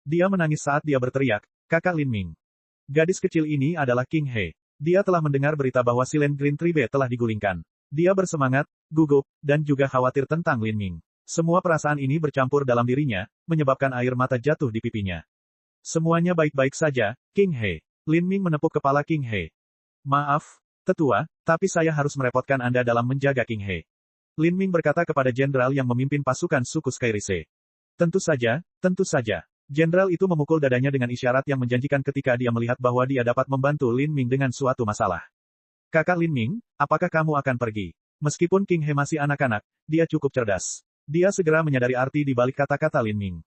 Dia menangis saat dia berteriak, "Kakak Lin Ming." Gadis kecil ini adalah King He. Dia telah mendengar berita bahwa Silent Green Tribe telah digulingkan. Dia bersemangat, gugup, dan juga khawatir tentang Lin Ming. Semua perasaan ini bercampur dalam dirinya, menyebabkan air mata jatuh di pipinya. Semuanya baik-baik saja, King He. Lin Ming menepuk kepala King He. "Maaf, Tetua, tapi saya harus merepotkan Anda dalam menjaga King He." Lin Ming berkata kepada jenderal yang memimpin pasukan suku Skyrise. Tentu saja, tentu saja. Jenderal itu memukul dadanya dengan isyarat yang menjanjikan ketika dia melihat bahwa dia dapat membantu Lin Ming dengan suatu masalah. "Kakak Lin Ming, apakah kamu akan pergi?" Meskipun King He masih anak-anak, dia cukup cerdas. Dia segera menyadari arti di balik kata-kata Lin Ming.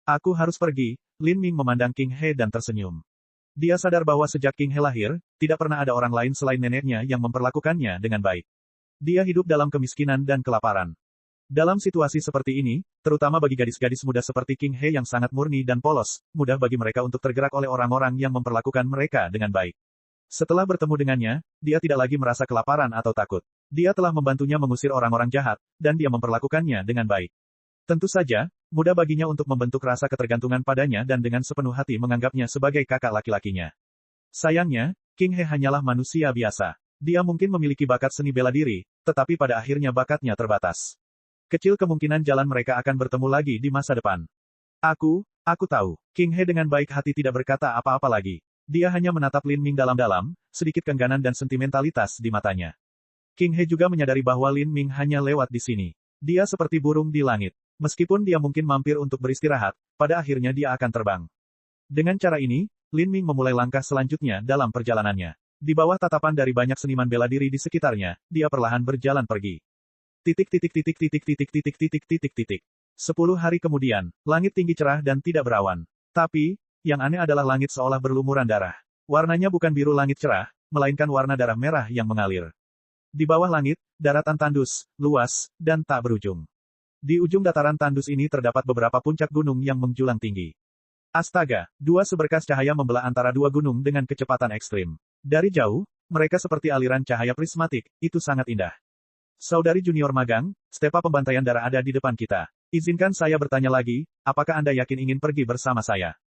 Aku harus pergi." Lin Ming memandang King He dan tersenyum. Dia sadar bahwa sejak King He lahir, tidak pernah ada orang lain selain neneknya yang memperlakukannya dengan baik. Dia hidup dalam kemiskinan dan kelaparan. Dalam situasi seperti ini, terutama bagi gadis-gadis muda seperti King He yang sangat murni dan polos, mudah bagi mereka untuk tergerak oleh orang-orang yang memperlakukan mereka dengan baik. Setelah bertemu dengannya, dia tidak lagi merasa kelaparan atau takut. Dia telah membantunya mengusir orang-orang jahat, dan dia memperlakukannya dengan baik. Tentu saja, mudah baginya untuk membentuk rasa ketergantungan padanya dan dengan sepenuh hati menganggapnya sebagai kakak laki-lakinya. Sayangnya, King He hanyalah manusia biasa. Dia mungkin memiliki bakat seni bela diri, tetapi pada akhirnya bakatnya terbatas. Kecil kemungkinan jalan mereka akan bertemu lagi di masa depan. Aku tahu. King He dengan baik hati tidak berkata apa-apa lagi. Dia hanya menatap Lin Ming dalam-dalam, sedikit kengganan dan sentimentalitas di matanya. King He juga menyadari bahwa Lin Ming hanya lewat di sini. Dia seperti burung di langit. Meskipun dia mungkin mampir untuk beristirahat, pada akhirnya dia akan terbang. Dengan cara ini, Lin Ming memulai langkah selanjutnya dalam perjalanannya. Di bawah tatapan dari banyak seniman bela diri di sekitarnya, dia perlahan berjalan pergi. 10 hari kemudian, langit tinggi cerah dan tidak berawan. Tapi, yang aneh adalah langit seolah berlumuran darah. Warnanya bukan biru langit cerah, melainkan warna darah merah yang mengalir. Di bawah langit, daratan tandus, luas, dan tak berujung. Di ujung dataran tandus ini terdapat beberapa puncak gunung yang menjulang tinggi. Astaga, dua seberkas cahaya membelah antara dua gunung dengan kecepatan ekstrim. Dari jauh, mereka seperti aliran cahaya prismatik, itu sangat indah. Saudari junior magang, stepa pembantaian darah ada di depan kita. Izinkan saya bertanya lagi, apakah Anda yakin ingin pergi bersama saya?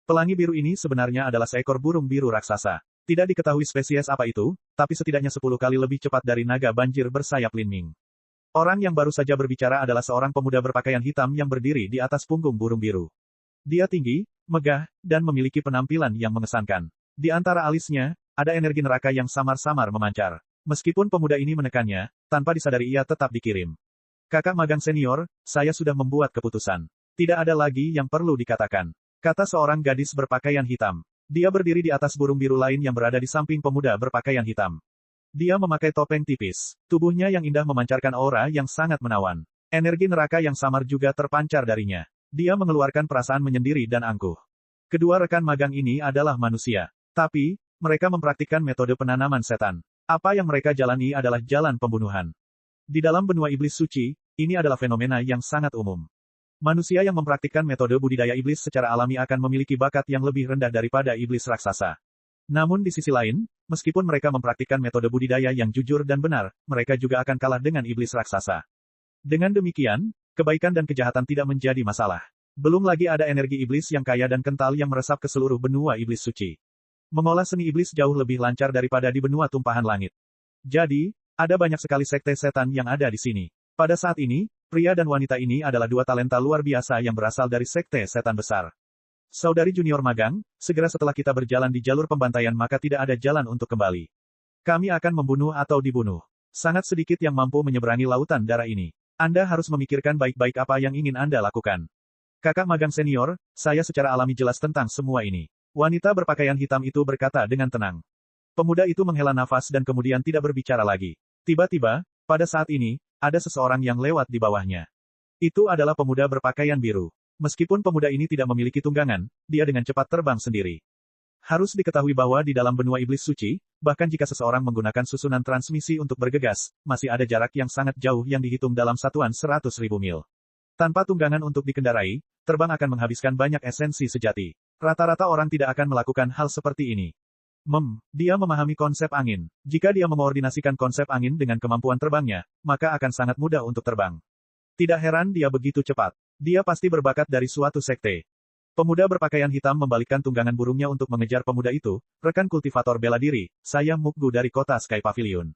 Pelangi biru ini sebenarnya adalah seekor burung biru raksasa. Tidak diketahui spesies apa itu, tapi setidaknya 10 kali lebih cepat dari naga banjir bersayap Lin Ming. Orang yang baru saja berbicara adalah seorang pemuda berpakaian hitam yang berdiri di atas punggung burung biru. Dia tinggi, megah, dan memiliki penampilan yang mengesankan. Di antara alisnya, ada energi neraka yang samar-samar memancar. Meskipun pemuda ini menekannya, tanpa disadari ia tetap dikirim. "Kakak magang senior, saya sudah membuat keputusan. Tidak ada lagi yang perlu dikatakan," kata seorang gadis berpakaian hitam. Dia berdiri di atas burung biru lain yang berada di samping pemuda berpakaian hitam. Dia memakai topeng tipis. Tubuhnya yang indah memancarkan aura yang sangat menawan. Energi neraka yang samar juga terpancar darinya. Dia mengeluarkan perasaan menyendiri dan angkuh. Kedua rekan magang ini adalah manusia. Tapi, mereka mempraktikkan metode penanaman setan. Apa yang mereka jalani adalah jalan pembunuhan. Di dalam benua iblis suci, ini adalah fenomena yang sangat umum. Manusia yang mempraktikkan metode budidaya iblis secara alami akan memiliki bakat yang lebih rendah daripada iblis raksasa. Namun di sisi lain, meskipun mereka mempraktikkan metode budidaya yang jujur dan benar, mereka juga akan kalah dengan iblis raksasa. Dengan demikian, kebaikan dan kejahatan tidak menjadi masalah. Belum lagi ada energi iblis yang kaya dan kental yang meresap ke seluruh benua iblis suci. Mengolah seni iblis jauh lebih lancar daripada di benua tumpahan langit. Jadi, ada banyak sekali sekte setan yang ada di sini. Pada saat ini, pria dan wanita ini adalah dua talenta luar biasa yang berasal dari sekte setan besar. Saudari junior magang, segera setelah kita berjalan di jalur pembantaian maka tidak ada jalan untuk kembali. Kami akan membunuh atau dibunuh. Sangat sedikit yang mampu menyeberangi lautan darah ini. Anda harus memikirkan baik-baik apa yang ingin Anda lakukan. Kakak magang senior, saya secara alami jelas tentang semua ini. Wanita berpakaian hitam itu berkata dengan tenang. Pemuda itu menghela nafas dan kemudian tidak berbicara lagi. Tiba-tiba, pada saat ini, ada seseorang yang lewat di bawahnya. Itu adalah pemuda berpakaian biru. Meskipun pemuda ini tidak memiliki tunggangan, dia dengan cepat terbang sendiri. Harus diketahui bahwa di dalam benua iblis suci, bahkan jika seseorang menggunakan susunan transmisi untuk bergegas, masih ada jarak yang sangat jauh yang dihitung dalam satuan 100.000 mil. Tanpa tunggangan untuk dikendarai, terbang akan menghabiskan banyak esensi sejati. Rata-rata orang tidak akan melakukan hal seperti ini. Dia memahami konsep angin. Jika dia mengoordinasikan konsep angin dengan kemampuan terbangnya, maka akan sangat mudah untuk terbang. Tidak heran dia begitu cepat. Dia pasti berbakat dari suatu sekte. Pemuda berpakaian hitam membalikkan tunggangan burungnya untuk mengejar pemuda itu, rekan kultivator bela diri, saya Mukgu dari kota Sky Pavilion.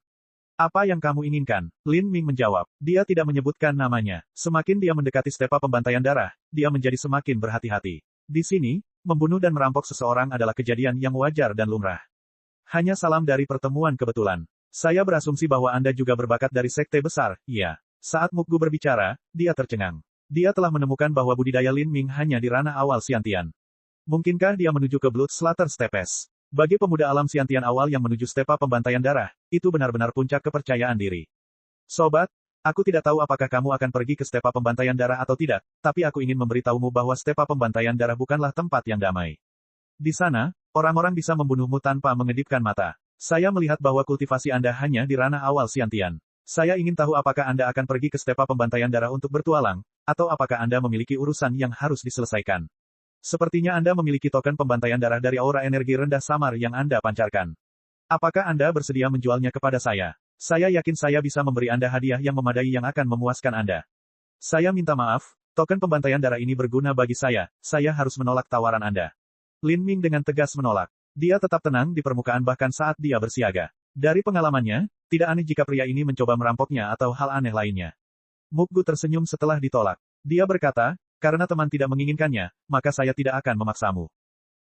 Apa yang kamu inginkan? Lin Ming menjawab. Dia tidak menyebutkan namanya. Semakin dia mendekati stepa pembantaian darah, dia menjadi semakin berhati-hati. Di sini, membunuh dan merampok seseorang adalah kejadian yang wajar dan lumrah. Hanya salam dari pertemuan kebetulan. Saya berasumsi bahwa Anda juga berbakat dari sekte besar, iya. Saat Mukgu berbicara, dia tercengang. Dia telah menemukan bahwa budidaya Lin Ming hanya di ranah awal Xiantian. Mungkinkah dia menuju ke Blood Slaughter Steppes? Bagi pemuda alam Xiantian awal yang menuju stepa pembantaian darah, itu benar-benar puncak kepercayaan diri. Sobat, aku tidak tahu apakah kamu akan pergi ke stepa pembantaian darah atau tidak, tapi aku ingin memberitahumu bahwa stepa pembantaian darah bukanlah tempat yang damai. Di sana, orang-orang bisa membunuhmu tanpa mengedipkan mata. Saya melihat bahwa kultivasi Anda hanya di ranah awal Xiantian. Saya ingin tahu apakah Anda akan pergi ke stepa pembantaian darah untuk bertualang, atau apakah Anda memiliki urusan yang harus diselesaikan. Sepertinya Anda memiliki token pembantaian darah dari aura energi rendah samar yang Anda pancarkan. Apakah Anda bersedia menjualnya kepada saya? Saya yakin saya bisa memberi Anda hadiah yang memadai yang akan memuaskan Anda. Saya minta maaf, token pembantaian darah ini berguna bagi saya harus menolak tawaran Anda. Lin Ming dengan tegas menolak. Dia tetap tenang di permukaan bahkan saat dia bersiaga. Dari pengalamannya, tidak aneh jika pria ini mencoba merampoknya atau hal aneh lainnya. Mukgu tersenyum setelah ditolak. Dia berkata, karena teman tidak menginginkannya, maka saya tidak akan memaksamu.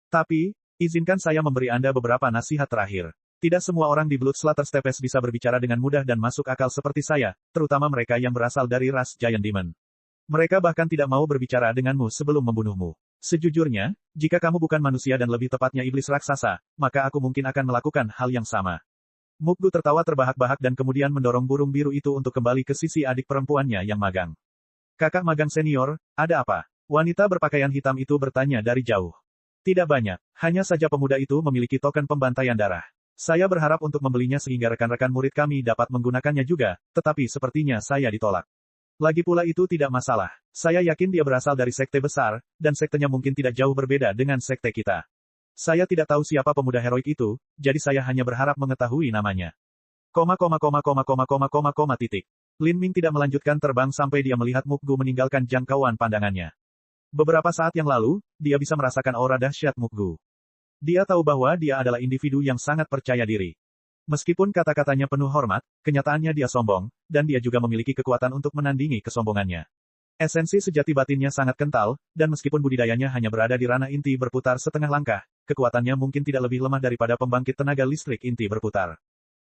Tapi, izinkan saya memberi Anda beberapa nasihat terakhir. Tidak semua orang di Blood Slaughter Steppes bisa berbicara dengan mudah dan masuk akal seperti saya, terutama mereka yang berasal dari ras Giant Demon. Mereka bahkan tidak mau berbicara denganmu sebelum membunuhmu. Sejujurnya, jika kamu bukan manusia dan lebih tepatnya iblis raksasa, maka aku mungkin akan melakukan hal yang sama. Mukgu tertawa terbahak-bahak dan kemudian mendorong burung biru itu untuk kembali ke sisi adik perempuannya yang magang. Kakak magang senior, ada apa? Wanita berpakaian hitam itu bertanya dari jauh. Tidak banyak, hanya saja pemuda itu memiliki token pembantaian darah. Saya berharap untuk membelinya sehingga rekan-rekan murid kami dapat menggunakannya juga, tetapi sepertinya saya ditolak. Lagi pula itu tidak masalah. Saya yakin dia berasal dari sekte besar, dan sektenya mungkin tidak jauh berbeda dengan sekte kita. Saya tidak tahu siapa pemuda heroik itu, jadi saya hanya berharap mengetahui namanya. Lin Ming tidak melanjutkan terbang sampai dia melihat Mukgu meninggalkan jangkauan pandangannya. Beberapa saat yang lalu, dia bisa merasakan aura dahsyat Mukgu. Dia tahu bahwa dia adalah individu yang sangat percaya diri. Meskipun kata-katanya penuh hormat, kenyataannya dia sombong, dan dia juga memiliki kekuatan untuk menandingi kesombongannya. Esensi sejati batinnya sangat kental, dan meskipun budidayanya hanya berada di ranah inti berputar setengah langkah, kekuatannya mungkin tidak lebih lemah daripada pembangkit tenaga listrik inti berputar.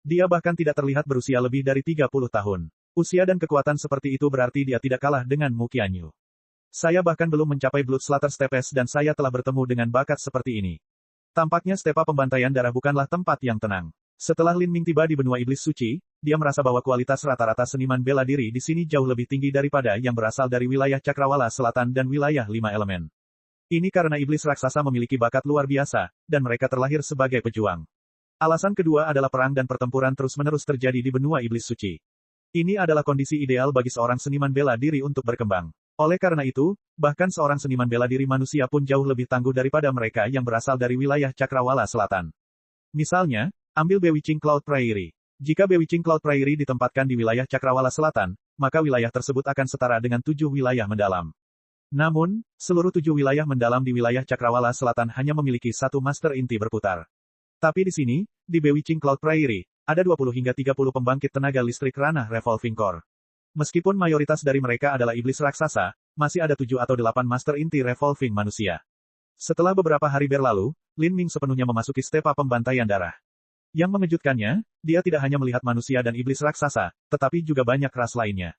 Dia bahkan tidak terlihat berusia lebih dari 30 tahun. Usia dan kekuatan seperti itu berarti dia tidak kalah dengan Mu Qianyu. Saya bahkan belum mencapai Blood Slaughter Steppes dan saya telah bertemu dengan bakat seperti ini. Tampaknya stepa pembantaian darah bukanlah tempat yang tenang. Setelah Lin Ming tiba di benua iblis suci, dia merasa bahwa kualitas rata-rata seniman bela diri di sini jauh lebih tinggi daripada yang berasal dari wilayah Cakrawala Selatan dan wilayah 5 elemen. Ini karena iblis raksasa memiliki bakat luar biasa, dan mereka terlahir sebagai pejuang. Alasan kedua adalah perang dan pertempuran terus-menerus terjadi di benua iblis suci. Ini adalah kondisi ideal bagi seorang seniman bela diri untuk berkembang. Oleh karena itu, bahkan seorang seniman bela diri manusia pun jauh lebih tangguh daripada mereka yang berasal dari wilayah Cakrawala Selatan. Misalnya, ambil Bewitching Cloud Prairie. Jika Bewitching Cloud Prairie ditempatkan di wilayah Cakrawala Selatan, maka wilayah tersebut akan setara dengan 7 wilayah mendalam. Namun, seluruh 7 wilayah mendalam di wilayah Cakrawala Selatan hanya memiliki satu master inti berputar. Tapi di sini, di Bewitching Cloud Prairie, ada 20 hingga 30 pembangkit tenaga listrik ranah Revolving Core. Meskipun mayoritas dari mereka adalah iblis raksasa, masih ada 7 atau 8 master inti revolving manusia. Setelah beberapa hari berlalu, Lin Ming sepenuhnya memasuki stepa pembantaian darah. Yang mengejutkannya, dia tidak hanya melihat manusia dan iblis raksasa, tetapi juga banyak ras lainnya.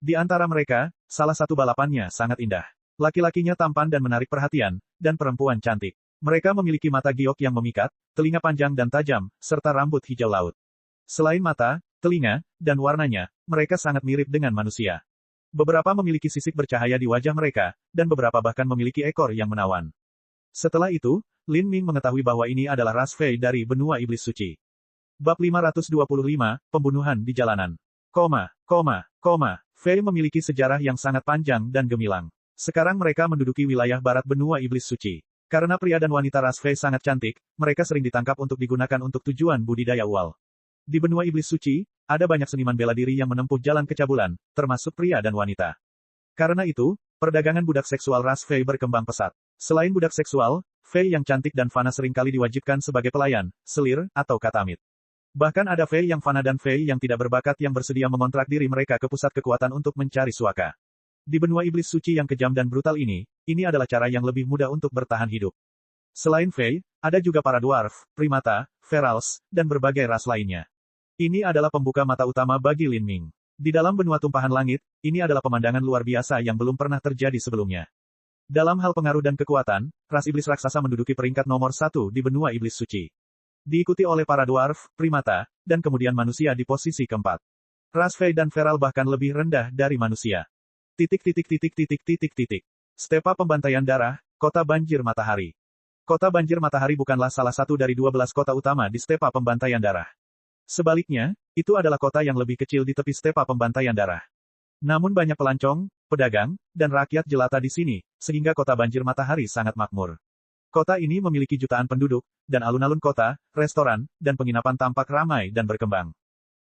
Di antara mereka, salah satu balapannya sangat indah. Laki-lakinya tampan dan menarik perhatian, dan perempuan cantik. Mereka memiliki mata giok yang memikat, telinga panjang dan tajam, serta rambut hijau laut. Selain mata, telinga, dan warnanya, mereka sangat mirip dengan manusia. Beberapa memiliki sisik bercahaya di wajah mereka, dan beberapa bahkan memiliki ekor yang menawan. Setelah itu, Lin Ming mengetahui bahwa ini adalah ras Fei dari benua iblis suci. Bab 525, Pembunuhan di Jalanan. Fei memiliki sejarah yang sangat panjang dan gemilang. Sekarang mereka menduduki wilayah barat benua iblis suci. Karena pria dan wanita ras Fey sangat cantik, mereka sering ditangkap untuk digunakan untuk tujuan budidaya ual. Di benua iblis suci, ada banyak seniman bela diri yang menempuh jalan kecabulan, termasuk pria dan wanita. Karena itu, perdagangan budak seksual ras Fey berkembang pesat. Selain budak seksual, Fey yang cantik dan fana seringkali diwajibkan sebagai pelayan, selir, atau katamit. Bahkan ada Fey yang fana dan Fey yang tidak berbakat yang bersedia mengontrak diri mereka ke pusat kekuatan untuk mencari suaka. Di benua iblis suci yang kejam dan brutal ini adalah cara yang lebih mudah untuk bertahan hidup. Selain Fey, ada juga para dwarf, primata, ferals, dan berbagai ras lainnya. Ini adalah pembuka mata utama bagi Lin Ming. Di dalam benua tumpahan langit, ini adalah pemandangan luar biasa yang belum pernah terjadi sebelumnya. Dalam hal pengaruh dan kekuatan, ras iblis raksasa menduduki peringkat nomor 1 di benua iblis suci. Diikuti oleh para dwarf, primata, dan kemudian manusia di posisi keempat. Ras Fey dan feral bahkan lebih rendah dari manusia. Stepa Pembantaian Darah, Kota Banjir Matahari. Kota Banjir Matahari bukanlah salah satu dari 12 kota utama di Stepa Pembantaian Darah. Sebaliknya, itu adalah kota yang lebih kecil di tepi Stepa Pembantaian Darah. Namun banyak pelancong, pedagang, dan rakyat jelata di sini, sehingga kota Banjir Matahari sangat makmur. Kota ini memiliki jutaan penduduk, dan alun-alun kota, restoran, dan penginapan tampak ramai dan berkembang.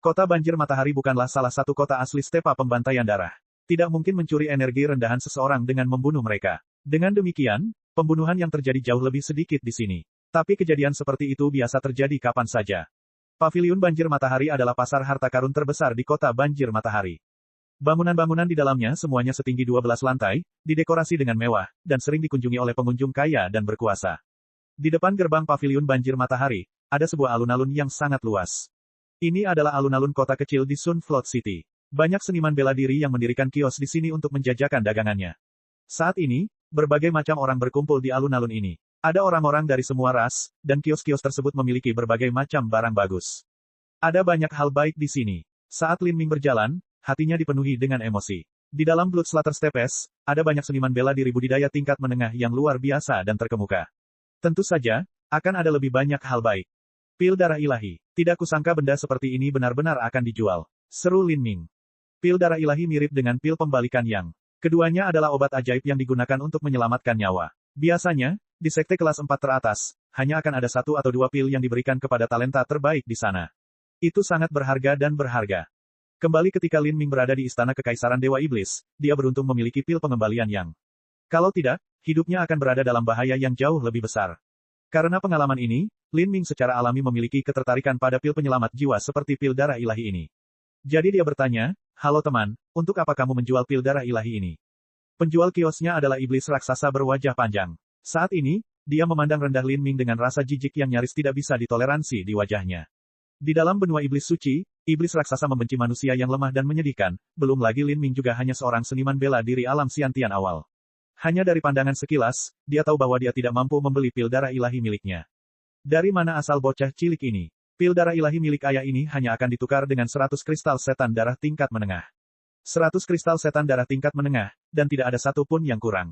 Kota Banjir Matahari bukanlah salah satu kota asli Stepa Pembantaian Darah. Tidak mungkin mencuri energi rendahan seseorang dengan membunuh mereka. Dengan demikian, pembunuhan yang terjadi jauh lebih sedikit di sini. Tapi kejadian seperti itu biasa terjadi kapan saja. Paviliun Banjir Matahari adalah pasar harta karun terbesar di kota Banjir Matahari. Bangunan-bangunan di dalamnya semuanya setinggi 12 lantai, didekorasi dengan mewah, dan sering dikunjungi oleh pengunjung kaya dan berkuasa. Di depan gerbang Paviliun Banjir Matahari, ada sebuah alun-alun yang sangat luas. Ini adalah alun-alun kota kecil di Sunflood City. Banyak seniman bela diri yang mendirikan kios di sini untuk menjajakan dagangannya. Saat ini, berbagai macam orang berkumpul di alun-alun ini. Ada orang-orang dari semua ras, dan kios-kios tersebut memiliki berbagai macam barang bagus. Ada banyak hal baik di sini. Saat Lin Ming berjalan, hatinya dipenuhi dengan emosi. Di dalam Bloodslater Steppes, ada banyak seniman bela diri budidaya tingkat menengah yang luar biasa dan terkemuka. Tentu saja, akan ada lebih banyak hal baik. Pil darah ilahi. Tidak kusangka benda seperti ini benar-benar akan dijual. Seru Lin Ming. Pil darah ilahi mirip dengan pil pembalikan yang. Keduanya adalah obat ajaib yang digunakan untuk menyelamatkan nyawa. Biasanya, di sekte kelas 4 teratas, hanya akan ada 1 atau 2 pil yang diberikan kepada talenta terbaik di sana. Itu sangat berharga dan berharga. Kembali ketika Lin Ming berada di Istana Kekaisaran Dewa Iblis, dia beruntung memiliki pil pengembalian yang. Kalau tidak, hidupnya akan berada dalam bahaya yang jauh lebih besar. Karena pengalaman ini, Lin Ming secara alami memiliki ketertarikan pada pil penyelamat jiwa seperti pil darah ilahi ini. Jadi dia bertanya, "Halo teman, untuk apa kamu menjual pil darah ilahi ini?" Penjual kiosnya adalah iblis raksasa berwajah panjang. Saat ini, dia memandang rendah Lin Ming dengan rasa jijik yang nyaris tidak bisa ditoleransi di wajahnya. Di dalam benua iblis suci, iblis raksasa membenci manusia yang lemah dan menyedihkan, belum lagi Lin Ming juga hanya seorang seniman bela diri alam Xiantian awal. Hanya dari pandangan sekilas, dia tahu bahwa dia tidak mampu membeli pil darah ilahi miliknya. Dari mana asal bocah cilik ini? Pil darah ilahi milik ayah ini hanya akan ditukar dengan 100 kristal setan darah tingkat menengah. 100 kristal setan darah tingkat menengah, dan tidak ada satu pun yang kurang.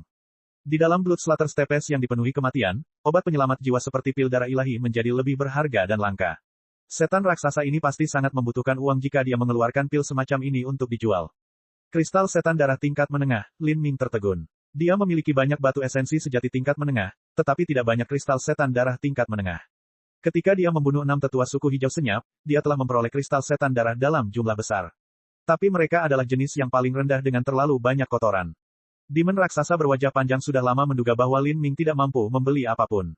Di dalam Bloodslater Steppes yang dipenuhi kematian, obat penyelamat jiwa seperti pil darah ilahi menjadi lebih berharga dan langka. Setan raksasa ini pasti sangat membutuhkan uang jika dia mengeluarkan pil semacam ini untuk dijual. Kristal setan darah tingkat menengah, Lin Ming tertegun. Dia memiliki banyak batu esensi sejati tingkat menengah, tetapi tidak banyak kristal setan darah tingkat menengah. Ketika dia membunuh 6 tetua suku hijau senyap, dia telah memperoleh kristal setan darah dalam jumlah besar. Tapi mereka adalah jenis yang paling rendah dengan terlalu banyak kotoran. Demon raksasa berwajah panjang sudah lama menduga bahwa Lin Ming tidak mampu membeli apapun.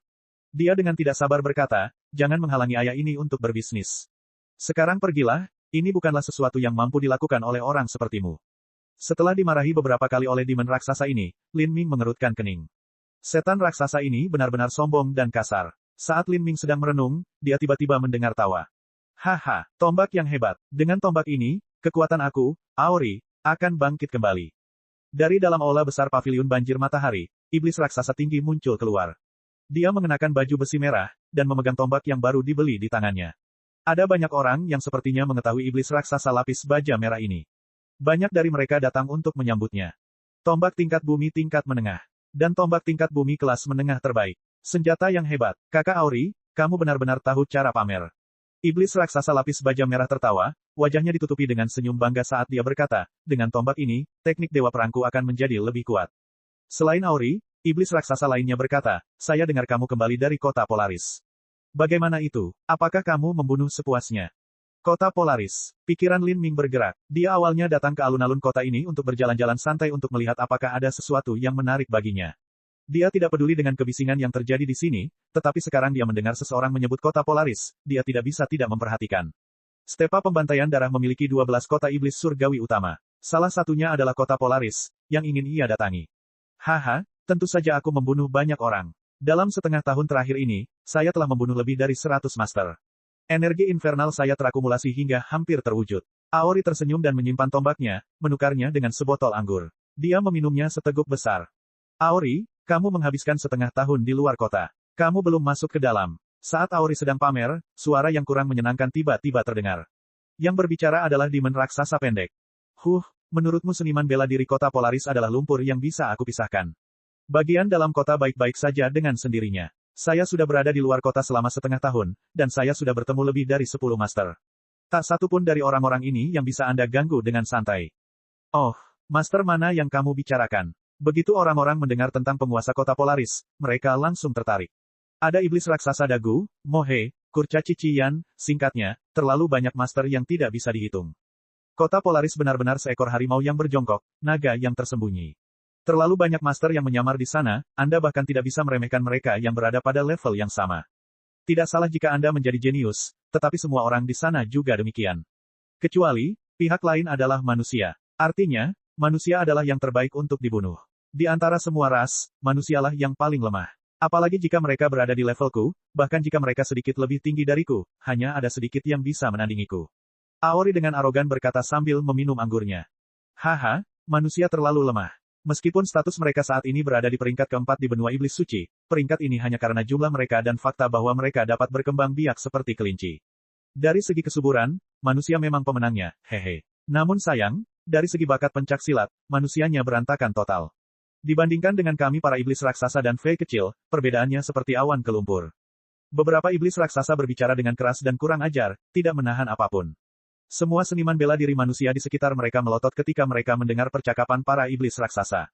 Dia dengan tidak sabar berkata, "Jangan menghalangi ayah ini untuk berbisnis. Sekarang pergilah, ini bukanlah sesuatu yang mampu dilakukan oleh orang sepertimu." Setelah dimarahi beberapa kali oleh demon raksasa ini, Lin Ming mengerutkan kening. Setan raksasa ini benar-benar sombong dan kasar. Saat Lin Ming sedang merenung, dia tiba-tiba mendengar tawa. "Haha, tombak yang hebat. Dengan tombak ini, kekuatan aku, Aori, akan bangkit kembali." Dari dalam aula besar Paviliun Banjir Matahari, iblis raksasa tinggi muncul keluar. Dia mengenakan baju besi merah, dan memegang tombak yang baru dibeli di tangannya. Ada banyak orang yang sepertinya mengetahui iblis raksasa lapis baja merah ini. Banyak dari mereka datang untuk menyambutnya. Tombak tingkat bumi tingkat menengah. Dan tombak tingkat bumi kelas menengah terbaik. Senjata yang hebat. Kakak Aori, kamu benar-benar tahu cara pamer. Iblis raksasa lapis baja merah tertawa, wajahnya ditutupi dengan senyum bangga saat dia berkata, "Dengan tombak ini, teknik dewa perangku akan menjadi lebih kuat." Selain Aori, Iblis raksasa lainnya berkata, saya dengar kamu kembali dari kota Polaris. Bagaimana itu? Apakah kamu membunuh sepuasnya? Kota Polaris. Pikiran Lin Ming bergerak. Dia awalnya datang ke alun-alun kota ini untuk berjalan-jalan santai untuk melihat apakah ada sesuatu yang menarik baginya. Dia tidak peduli dengan kebisingan yang terjadi di sini, tetapi sekarang dia mendengar seseorang menyebut kota Polaris, dia tidak bisa tidak memperhatikan. Stepa pembantaian darah memiliki 12 kota iblis surgawi utama. Salah satunya adalah kota Polaris, yang ingin ia datangi. Haha, tentu saja aku membunuh banyak orang. Dalam setengah tahun terakhir ini, saya telah membunuh lebih dari 100 master. Energi infernal saya terakumulasi hingga hampir terwujud. Aori tersenyum dan menyimpan tombaknya, menukarnya dengan sebotol anggur. Dia meminumnya seteguk besar. Aori, kamu menghabiskan setengah tahun di luar kota. Kamu belum masuk ke dalam. Saat Aori sedang pamer, suara yang kurang menyenangkan tiba-tiba terdengar. Yang berbicara adalah Demon raksasa pendek. Menurutmu seniman bela diri kota Polaris adalah lumpur yang bisa aku pisahkan. Bagian dalam kota baik-baik saja dengan sendirinya. Saya sudah berada di luar kota selama setengah tahun, dan saya sudah bertemu lebih dari 10 master. Tak satu pun dari orang-orang ini yang bisa Anda ganggu dengan santai. Oh, master mana yang kamu bicarakan? Begitu orang-orang mendengar tentang penguasa kota Polaris, mereka langsung tertarik. Ada iblis raksasa dagu, mohe, kurcaci cian, singkatnya, terlalu banyak master yang tidak bisa dihitung. Kota Polaris benar-benar seekor harimau yang berjongkok, naga yang tersembunyi. Terlalu banyak master yang menyamar di sana, Anda bahkan tidak bisa meremehkan mereka yang berada pada level yang sama. Tidak salah jika Anda menjadi jenius, tetapi semua orang di sana juga demikian. Kecuali, pihak lain adalah manusia. Artinya, manusia adalah yang terbaik untuk dibunuh. Di antara semua ras, manusialah yang paling lemah. Apalagi jika mereka berada di levelku, bahkan jika mereka sedikit lebih tinggi dariku, hanya ada sedikit yang bisa menandingiku. Aori dengan arogan berkata sambil meminum anggurnya. Haha, manusia terlalu lemah. Meskipun status mereka saat ini berada di peringkat keempat di benua iblis suci, peringkat ini hanya karena jumlah mereka dan fakta bahwa mereka dapat berkembang biak seperti kelinci. Dari segi kesuburan, manusia memang pemenangnya, hehe. Namun sayang, dari segi bakat pencak silat, manusianya berantakan total. Dibandingkan dengan kami para iblis raksasa dan fey kecil, perbedaannya seperti awan ke lumpur. Beberapa iblis raksasa berbicara dengan keras dan kurang ajar, tidak menahan apapun. Semua seniman bela diri manusia di sekitar mereka melotot ketika mereka mendengar percakapan para iblis raksasa.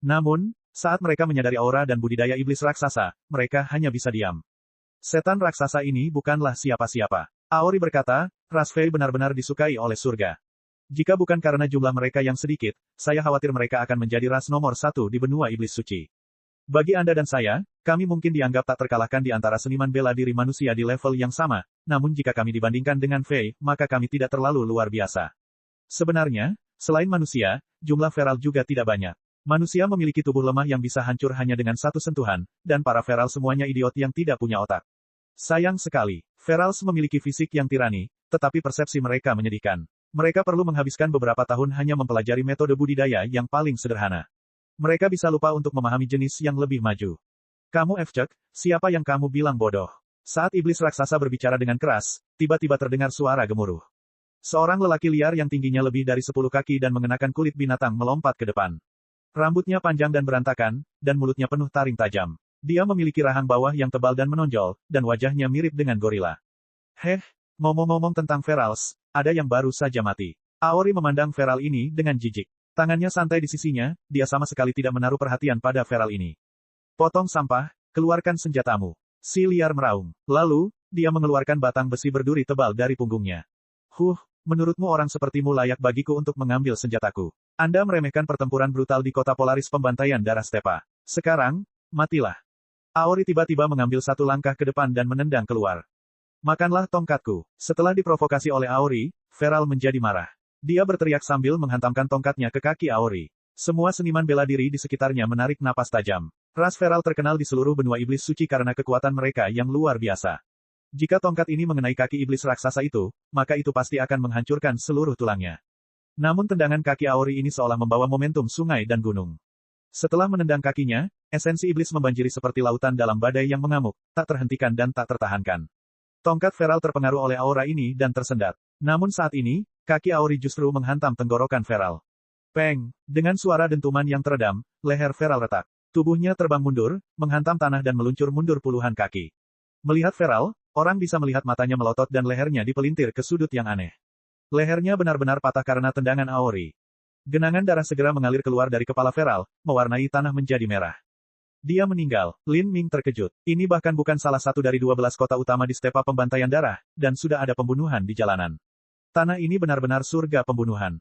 Namun, saat mereka menyadari aura dan budidaya iblis raksasa, mereka hanya bisa diam. Setan raksasa ini bukanlah siapa-siapa. Aori berkata, ras fey benar-benar disukai oleh surga. Jika bukan karena jumlah mereka yang sedikit, saya khawatir mereka akan menjadi ras nomor 1 di benua iblis suci. Bagi Anda dan saya, kami mungkin dianggap tak terkalahkan di antara seniman bela diri manusia di level yang sama, namun jika kami dibandingkan dengan Fey, maka kami tidak terlalu luar biasa. Sebenarnya, selain manusia, jumlah feral juga tidak banyak. Manusia memiliki tubuh lemah yang bisa hancur hanya dengan satu sentuhan, dan para feral semuanya idiot yang tidak punya otak. Sayang sekali, ferals memiliki fisik yang tirani, tetapi persepsi mereka menyedihkan. Mereka perlu menghabiskan beberapa tahun hanya mempelajari metode budidaya yang paling sederhana. Mereka bisa lupa untuk memahami jenis yang lebih maju. Kamu F-Cek, siapa yang kamu bilang bodoh? Saat iblis raksasa berbicara dengan keras, tiba-tiba terdengar suara gemuruh. Seorang lelaki liar yang tingginya lebih dari 10 kaki dan mengenakan kulit binatang melompat ke depan. Rambutnya panjang dan berantakan, dan mulutnya penuh taring tajam. Dia memiliki rahang bawah yang tebal dan menonjol, dan wajahnya mirip dengan gorila. Ngomong-ngomong tentang ferals, ada yang baru saja mati. Aori memandang feral ini dengan jijik. Tangannya santai di sisinya, dia sama sekali tidak menaruh perhatian pada feral ini. Potong sampah, keluarkan senjatamu. Si liar meraung. Lalu, dia mengeluarkan batang besi berduri tebal dari punggungnya. Menurutmu orang sepertimu layak bagiku untuk mengambil senjataku. Anda meremehkan pertempuran brutal di kota Polaris pembantaian darah Stepa. Sekarang, matilah. Aori tiba-tiba mengambil satu langkah ke depan dan menendang keluar. Makanlah tongkatku. Setelah diprovokasi oleh Aori, feral menjadi marah. Dia berteriak sambil menghantamkan tongkatnya ke kaki Aori. Semua seniman bela diri di sekitarnya menarik napas tajam. Ras feral terkenal di seluruh benua iblis suci karena kekuatan mereka yang luar biasa. Jika tongkat ini mengenai kaki iblis raksasa itu, maka itu pasti akan menghancurkan seluruh tulangnya. Namun tendangan kaki Aori ini seolah membawa momentum sungai dan gunung. Setelah menendang kakinya, esensi iblis membanjiri seperti lautan dalam badai yang mengamuk, tak terhentikan dan tak tertahankan. Tongkat feral terpengaruh oleh aura ini dan tersendat. Namun saat ini, kaki Aori justru menghantam tenggorokan feral. Peng! Dengan suara dentuman yang teredam, leher feral retak. Tubuhnya terbang mundur, menghantam tanah dan meluncur mundur puluhan kaki. Melihat feral, orang bisa melihat matanya melotot dan lehernya dipelintir ke sudut yang aneh. Lehernya benar-benar patah karena tendangan Aori. Genangan darah segera mengalir keluar dari kepala feral, mewarnai tanah menjadi merah. Dia meninggal. Lin Ming terkejut. Ini bahkan bukan salah satu dari 12 kota utama di stepa pembantaian darah, dan sudah ada pembunuhan di jalanan. Tanah ini benar-benar surga pembunuhan.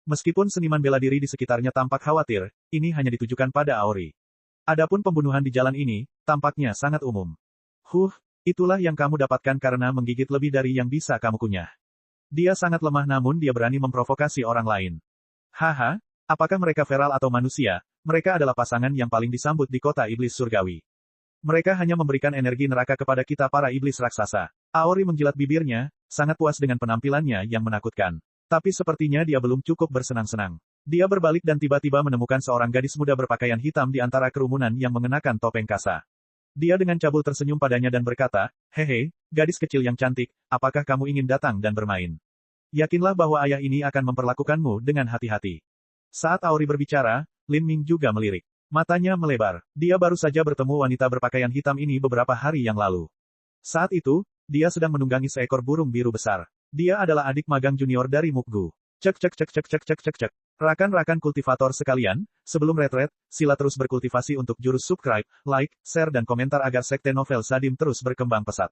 Meskipun seniman bela diri di sekitarnya tampak khawatir, ini hanya ditujukan pada Aori. Adapun pembunuhan di jalan ini, tampaknya sangat umum. Itulah yang kamu dapatkan karena menggigit lebih dari yang bisa kamu kunyah. Dia sangat lemah namun dia berani memprovokasi orang lain. Haha, apakah mereka feral atau manusia? Mereka adalah pasangan yang paling disambut di kota iblis surgawi. Mereka hanya memberikan energi neraka kepada kita para iblis raksasa. Aori menjilat bibirnya, sangat puas dengan penampilannya yang menakutkan. Tapi sepertinya dia belum cukup bersenang-senang. Dia berbalik dan tiba-tiba menemukan seorang gadis muda berpakaian hitam di antara kerumunan yang mengenakan topeng kasa. Dia dengan cabul tersenyum padanya dan berkata, "Hehe, gadis kecil yang cantik, apakah kamu ingin datang dan bermain? Yakinlah bahwa ayah ini akan memperlakukanmu dengan hati-hati." Saat Aori berbicara, Lin Ming juga melirik. Matanya melebar. Dia baru saja bertemu wanita berpakaian hitam ini beberapa hari yang lalu. Saat itu, dia sedang menunggangi seekor burung biru besar. Dia adalah adik magang junior dari Mukgu. Cek. Rakan-rakan kultivator sekalian, sebelum retret, sila terus berkultivasi untuk jurus subscribe, like, share dan komentar agar sekte novel Sadim terus berkembang pesat.